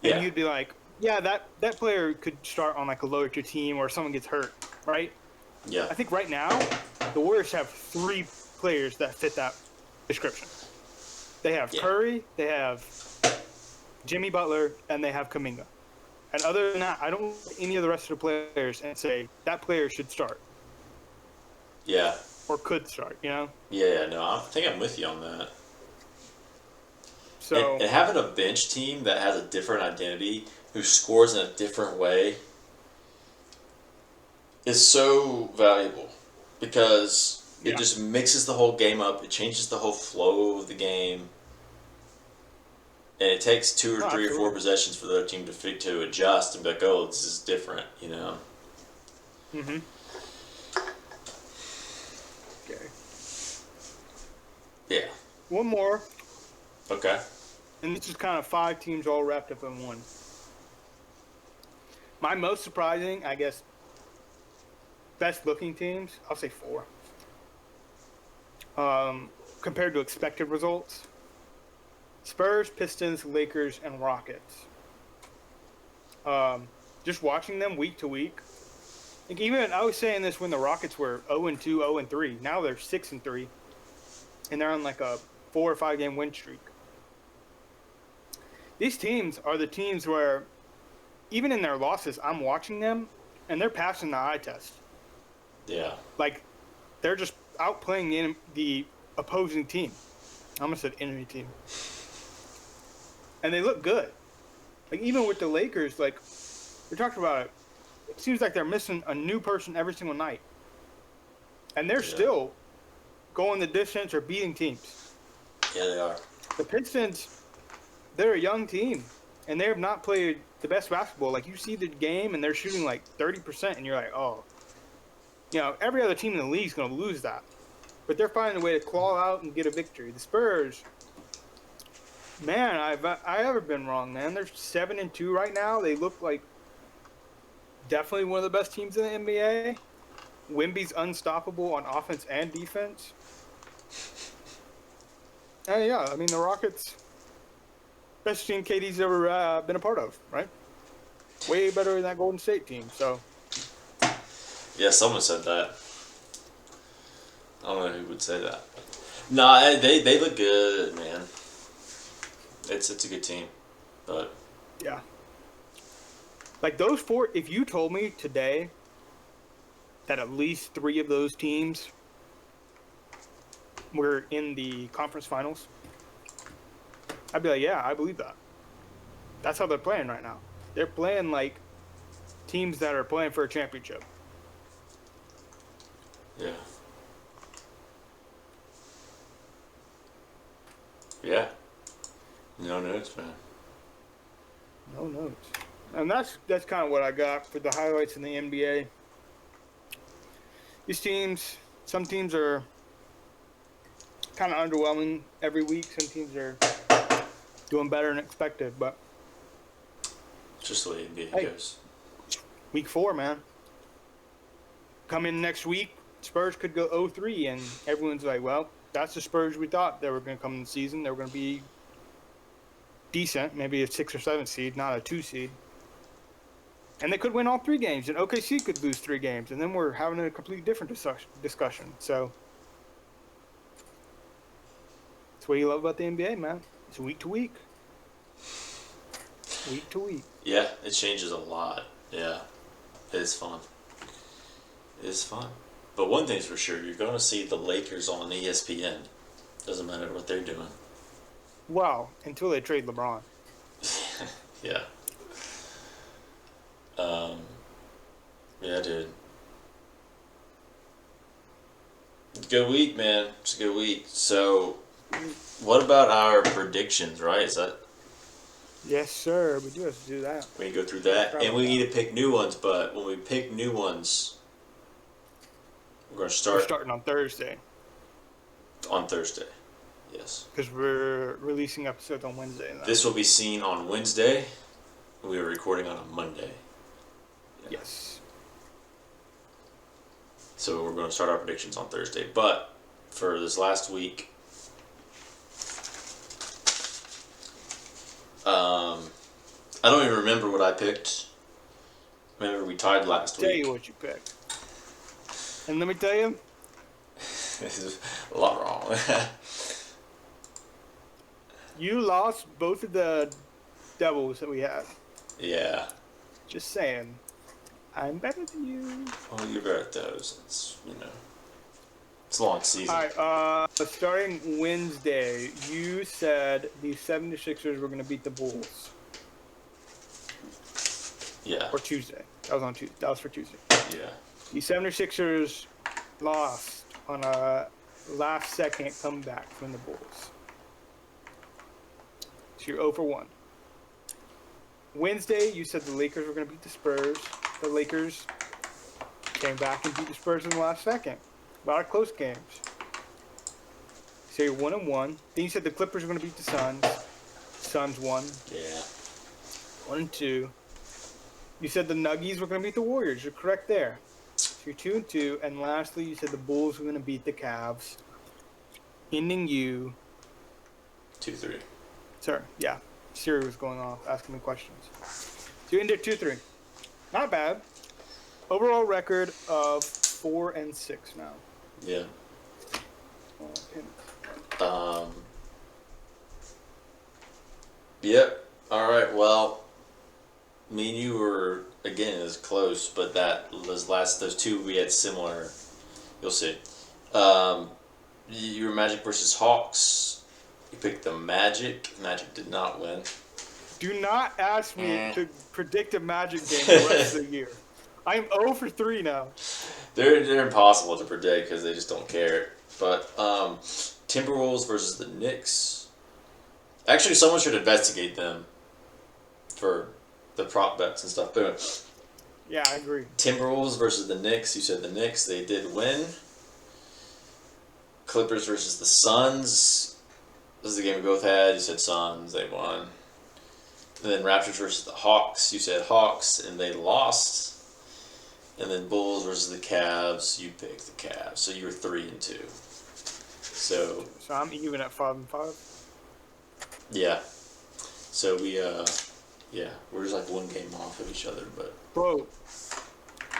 And you'd be like, yeah, that player could start on like a lower tier team or someone gets hurt, right? Yeah. I think right now the Warriors have 3 players that fit that description. They have Curry, they have Jimmy Butler, and they have Kuminga. And other than that, I don't look at any of the rest of the players and say that player should start. Yeah. Or could start, you know? Yeah, no, I think I'm with you on that. So and having a bench team that has a different identity, who scores in a different way, is so valuable because it just mixes the whole game up. It changes the whole flow of the game. And it takes 2 or 3 or 4 possessions for the other team to adjust and be like, oh, this is different, you know? Mm-hmm. Okay. Yeah. One more. Okay. And this is kind of 5 teams all wrapped up in one. My most surprising, I guess, best looking teams, I'll say 4. Compared to expected results. Spurs, Pistons, Lakers, and Rockets. Just watching them week to week. Like even I was saying this when the Rockets were 0-2, 0-3. Now they're 6-3, and they're on like a 4 or 5 game win streak. These teams are the teams where, even in their losses, I'm watching them, and they're passing the eye test. Yeah. Like they're just outplaying the opposing team. I almost said enemy team. And they look good. Like, even with the Lakers, like, we talked about it. It seems like they're missing a new person every single night. And they're still going the distance or beating teams. Yeah, they are. The Pistons, they're a young team. And they have not played the best basketball. Like, you see the game, and they're shooting, like, 30%, and you're like, oh. You know, every other team in the league is going to lose that. But they're finding a way to claw out and get a victory. The Spurs... Man, I ever been wrong, man. They're 7-2 right now. They look like definitely one of the best teams in the NBA. Wemby's unstoppable on offense and defense. And yeah, I mean the Rockets, best team KD's ever been a part of, right? Way better than that Golden State team. So. Yeah, someone said that. I don't know who would say that. Nah, they look good, man. It's a good team, but yeah. Like those 4, if you told me today that at least 3 of those teams were in the conference finals, I'd be like, yeah, I believe that. That's how they're playing right now. They're playing like teams that are playing for a championship. Yeah. Yeah. No notes, man. No notes. And that's kind of what I got for the highlights in the NBA. These teams, some teams are kind of underwhelming every week. Some teams are doing better than expected, but just the way it goes. Week 4, man. Come in next week, Spurs could go 0-3, and everyone's like, well, that's the Spurs we thought they were going to come in the season. They were going to be decent, maybe a 6 or 7 seed, not a 2 seed. And they could win all 3 games, and OKC could lose 3 games, and then we're having a completely different discussion. So, that's what you love about the NBA, man. It's week to week. Week to week. Yeah, it changes a lot. Yeah, it is fun. It is fun. But one thing's for sure, you're going to see the Lakers on ESPN. Doesn't matter what they're doing. Well, until they trade LeBron. Yeah. Yeah, dude. Good week, man. It's a good week. So, what about our predictions, right? Is that Yes, sir. We do have to do that. we can go through that, and we need to pick new ones. But when we pick new ones, we're going to We're start starting on Thursday on Thursday. Yes. because we're releasing episodes on Wednesday. Now. This will be seen on Wednesday. We are recording on a Monday. Yes. So we're going to start our predictions on Thursday. But for this last week, I don't even remember what I picked. Remember we tied last Tell week. you what you picked. And let me tell you, This is a lot wrong. you lost both of the doubles that we had. Yeah. Just saying. I'm better than you. Well, you're better at those. It's, it's a long season. Alright, starting Wednesday, you said the 76ers were going to beat the Bulls. Yeah. Or Tuesday. That was on Tuesday. That was for Tuesday. Yeah. The 76ers lost on a last-second comeback from the Bulls. So you're 0 for 1. Wednesday, you said the Lakers were going to beat the Spurs. The Lakers came back and beat the Spurs in the last second. A lot of close games. So you're 1-1. Then you said the Clippers were going to beat the Suns. Suns won. Yeah. 1-2. You said the Nuggies were going to beat the Warriors. You're correct there. So you're 2-2. And lastly, you said the Bulls were going to beat the Cavs. Ending you. 2-3. Sir, yeah. Siri was going off, asking me questions. So you ended 2-3. Not bad. Overall record of 4-6 now. Yeah. Yep. All right. Well, me and you were again as close, but those two we had similar. You'll see. You were Magic versus Hawks. You picked the Magic. Magic did not win. Do not ask me to predict a Magic game the rest of the year. I'm 0 for 3 now. They're impossible to predict because they just don't care. But Timberwolves versus the Knicks. Actually, someone should investigate them for the prop bets and stuff. But Yeah, I agree. Timberwolves versus the Knicks. You said the Knicks. They did win. Clippers versus the Suns. This is the game we both had. You said Suns. They won. And then Raptors versus the Hawks. You said Hawks, and they lost. And then Bulls versus the Cavs. You picked the Cavs. So you were 3-2. So I'm even at 5-5. yeah. So we're just like one game off of each other, but Bro,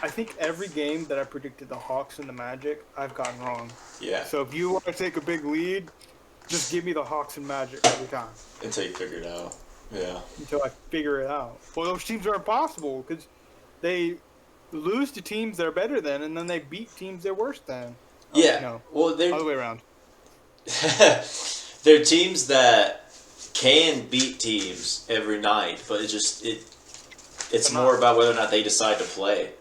I think every game that I predicted the Hawks and the Magic, I've gotten wrong. yeah. So if you want to take a big lead, just give me the Hawks and Magic every time Until you figure it out. Yeah. until I figure it out. Well, those teams are impossible because they lose to teams that are better than, and then they beat teams they're worse than. Yeah. No, Well, other way around. they're teams that can beat teams every night, but it's But more not- about whether or not they decide to play.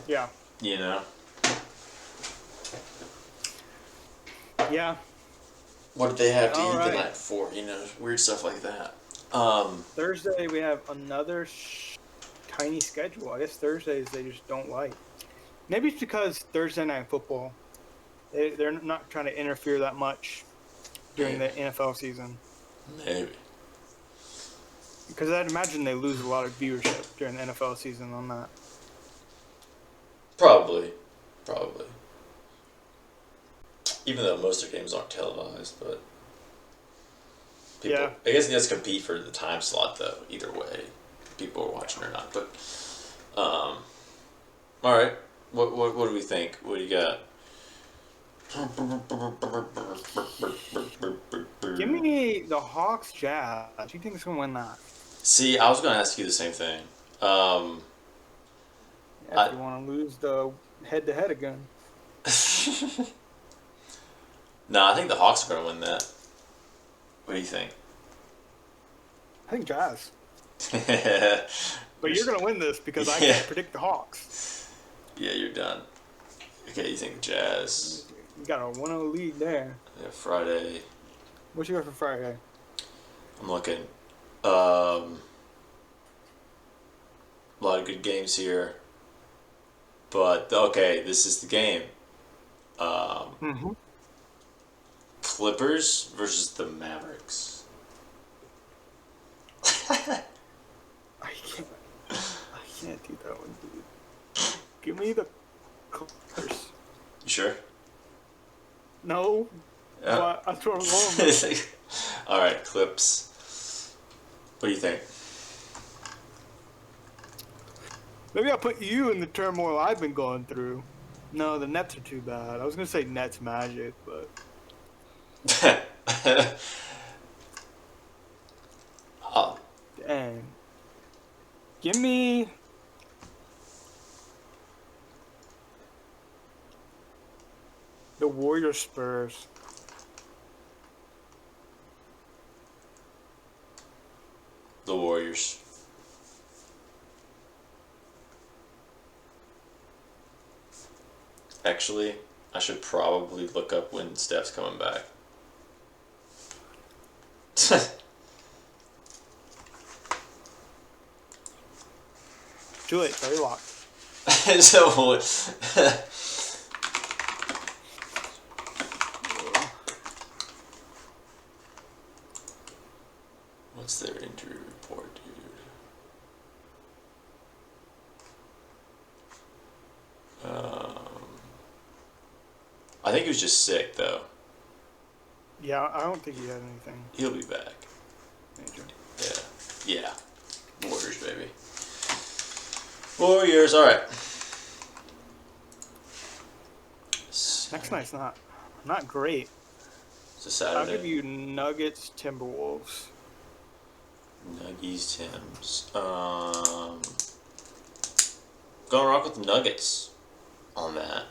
Yeah. You know. Yeah. What did they have to All eat right. the night before? Weird stuff like that. Thursday we have another tiny schedule. I guess Thursdays they just don't like. Maybe it's because Thursday night football, they're not trying to interfere that much during the NFL season. Maybe. Because I'd imagine they lose a lot of viewership during the NFL season on that. Probably. Even though most of the games aren't televised, but people, Yeah. I guess it does compete for the time slot though. Either way, people are watching or not. But All right. What do we think? What do you got? Give me the Hawks Jazz. Do you think it's gonna win that? See, I was going to ask you the same thing. Um, Yeah, if I you want to lose the head-to-head again. no, I think the Hawks are going to win that. What do you think? I think Jazz. yeah, But you're gonna win this because I can't predict the Hawks. you're done. Okay, you think Jazz? You got a 1-0 lead there. Yeah, Friday. What you got for Friday? I'm looking. A lot of good games here. But okay, this is the game. Um, Mm-hmm. Clippers versus the Mavericks. I can't do that one, dude. Give me the Clippers. You sure? No, Yeah. but that's what I'm going with. All right, Clips. What do you think? Maybe I'll put you in the turmoil I've been going through. No, the Nets are too bad. I was gonna say Nets Magic, but Oh, dang. Give me the Warriors Spurs. the Warriors. Actually, I should probably look up when Steph's coming back. Too late, very locked. So, what's their injury report, dude? I think he was just sick, though. Yeah, I don't think he had anything He'll be back. major. Yeah. Yeah. Warriors, baby. Warriors, alright. Next night's not great. It's a I'll Saturday. give you Nuggets Timberwolves. Nuggies, Tims. Gonna rock with the Nuggets on that.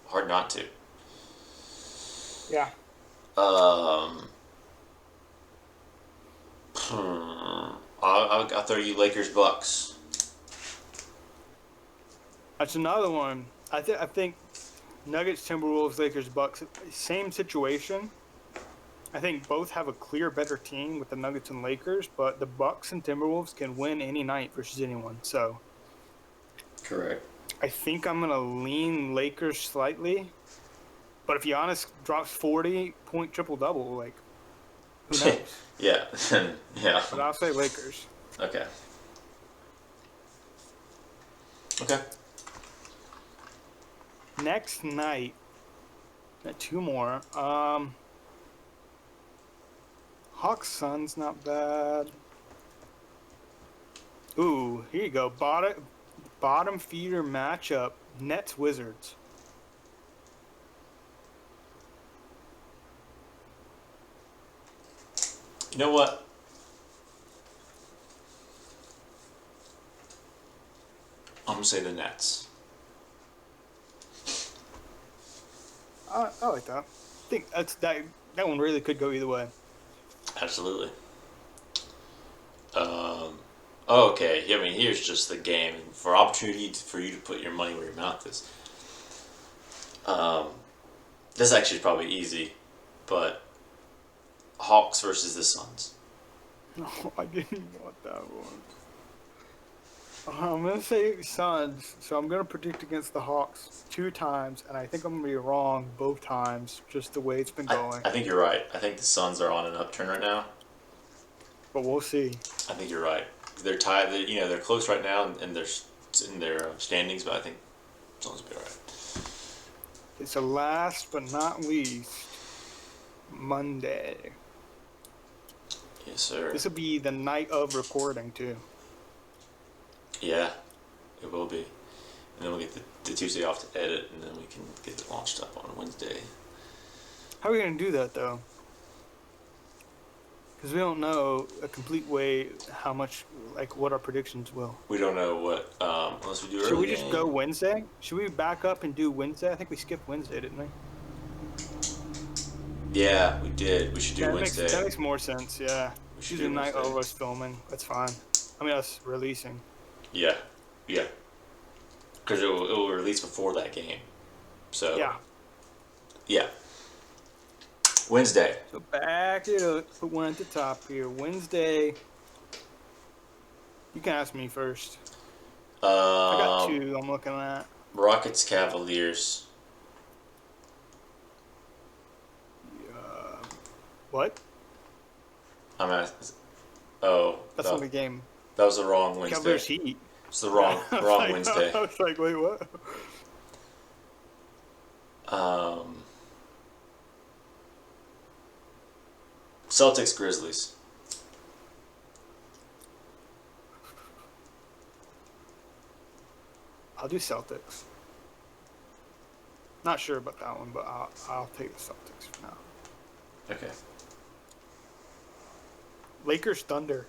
Hard not to. Yeah. I'll throw you Lakers Bucks. That's another one. I think Nuggets, Timberwolves, Lakers, Bucks, same situation. I think both have a clear better team with the Nuggets and Lakers, but the Bucks and Timberwolves can win any night versus anyone. So Correct. I think I'm gonna lean Lakers slightly. But if Giannis drops 40-point triple-double, like, who knows? Yeah. Yeah. But I'll say Lakers. Okay. Okay. Next night, got two more. Hawks Suns not bad. Ooh, here you go. Bottom feeder matchup. Nets Wizards. You know what? I'm gonna say the Nets. I like that. I think that one really could go either way. Absolutely. Oh, okay. Yeah, I mean, here's just the game for opportunity for you to put your money where your mouth is. This actually is probably easy, but Hawks versus the Suns. No, I didn't want that one. I'm going to say Suns, so I'm going to predict against the Hawks 2 times, and I think I'm going to be wrong both times, just the way it's been going. I think you're right. I think the Suns are on an upturn right now. But we'll see. I think you're right. They're tied. They're close right now in their standings, but I think Suns will be all right. It's a last but not least, Monday. Yes, sir. This will be the night of recording, too. Yeah, it will be. And then we'll get the Tuesday off to edit, and then we can get it launched up on Wednesday. How are we gonna do that though? Because we don't know a complete way how much, like, what our predictions will. We don't know what, unless we do early Should we just game. go Wednesday? Should we back up and do Wednesday? I think we skipped Wednesday, didn't we? Yeah, we did. We should do Wednesday. That makes more sense. Yeah. We should Tuesday do night Wednesday. of us filming. That's fine. I mean, us releasing. Yeah, yeah. Because it will release before that game. So Yeah. yeah. Wednesday. So back it up. Put one at the top here. Wednesday. You can ask me first. I got two I'm looking at. Rockets Cavaliers. What? I'm at. Oh, That's no, not a game. that was the wrong Wednesday. Cavaliers Heat. It's the wrong I was wrong like- Wednesday. I was like, wait, what? Celtics Grizzlies. I'll do Celtics. Not sure about that one, but I'll take the Celtics for now. Okay. Lakers Thunder.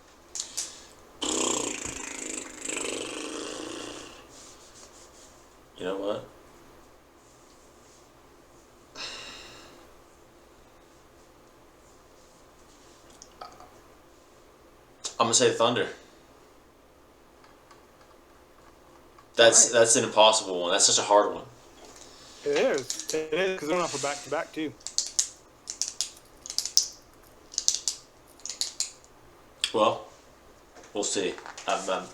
You know what? I'm gonna say Thunder. That's an impossible one. That's such a hard one. It is. It is because they're not for back to back too. Well, we'll see. I don't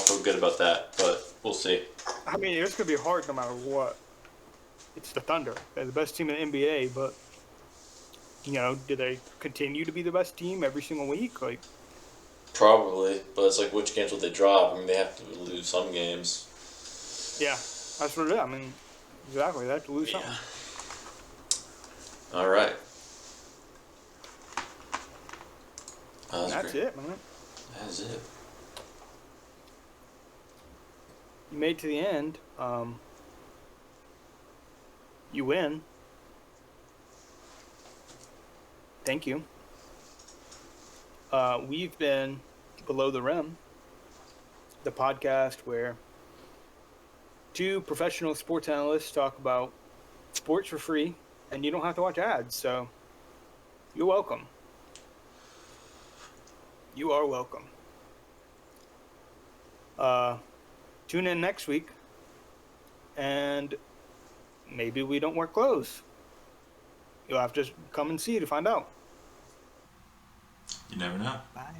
feel good about that, but we'll see. I mean, it's gonna be hard no matter what. It's the Thunder. They're the best team in the NBA, but you know, do they continue to be the best team every single week? Like, Probably, but it's like which games will they drop? I mean, they have to lose some games. yeah, that's what it is. I mean, exactly. They have to lose something. All right. That's great. it, man. That is it. You made it to the end. You win. Thank you. We've been Below the Rim, the podcast where two professional sports analysts talk about sports for free, and you don't have to watch ads, so you're welcome. You are welcome. Tune in next week, and maybe we don't wear clothes. You'll have to come and see to find out. You never know. Bye.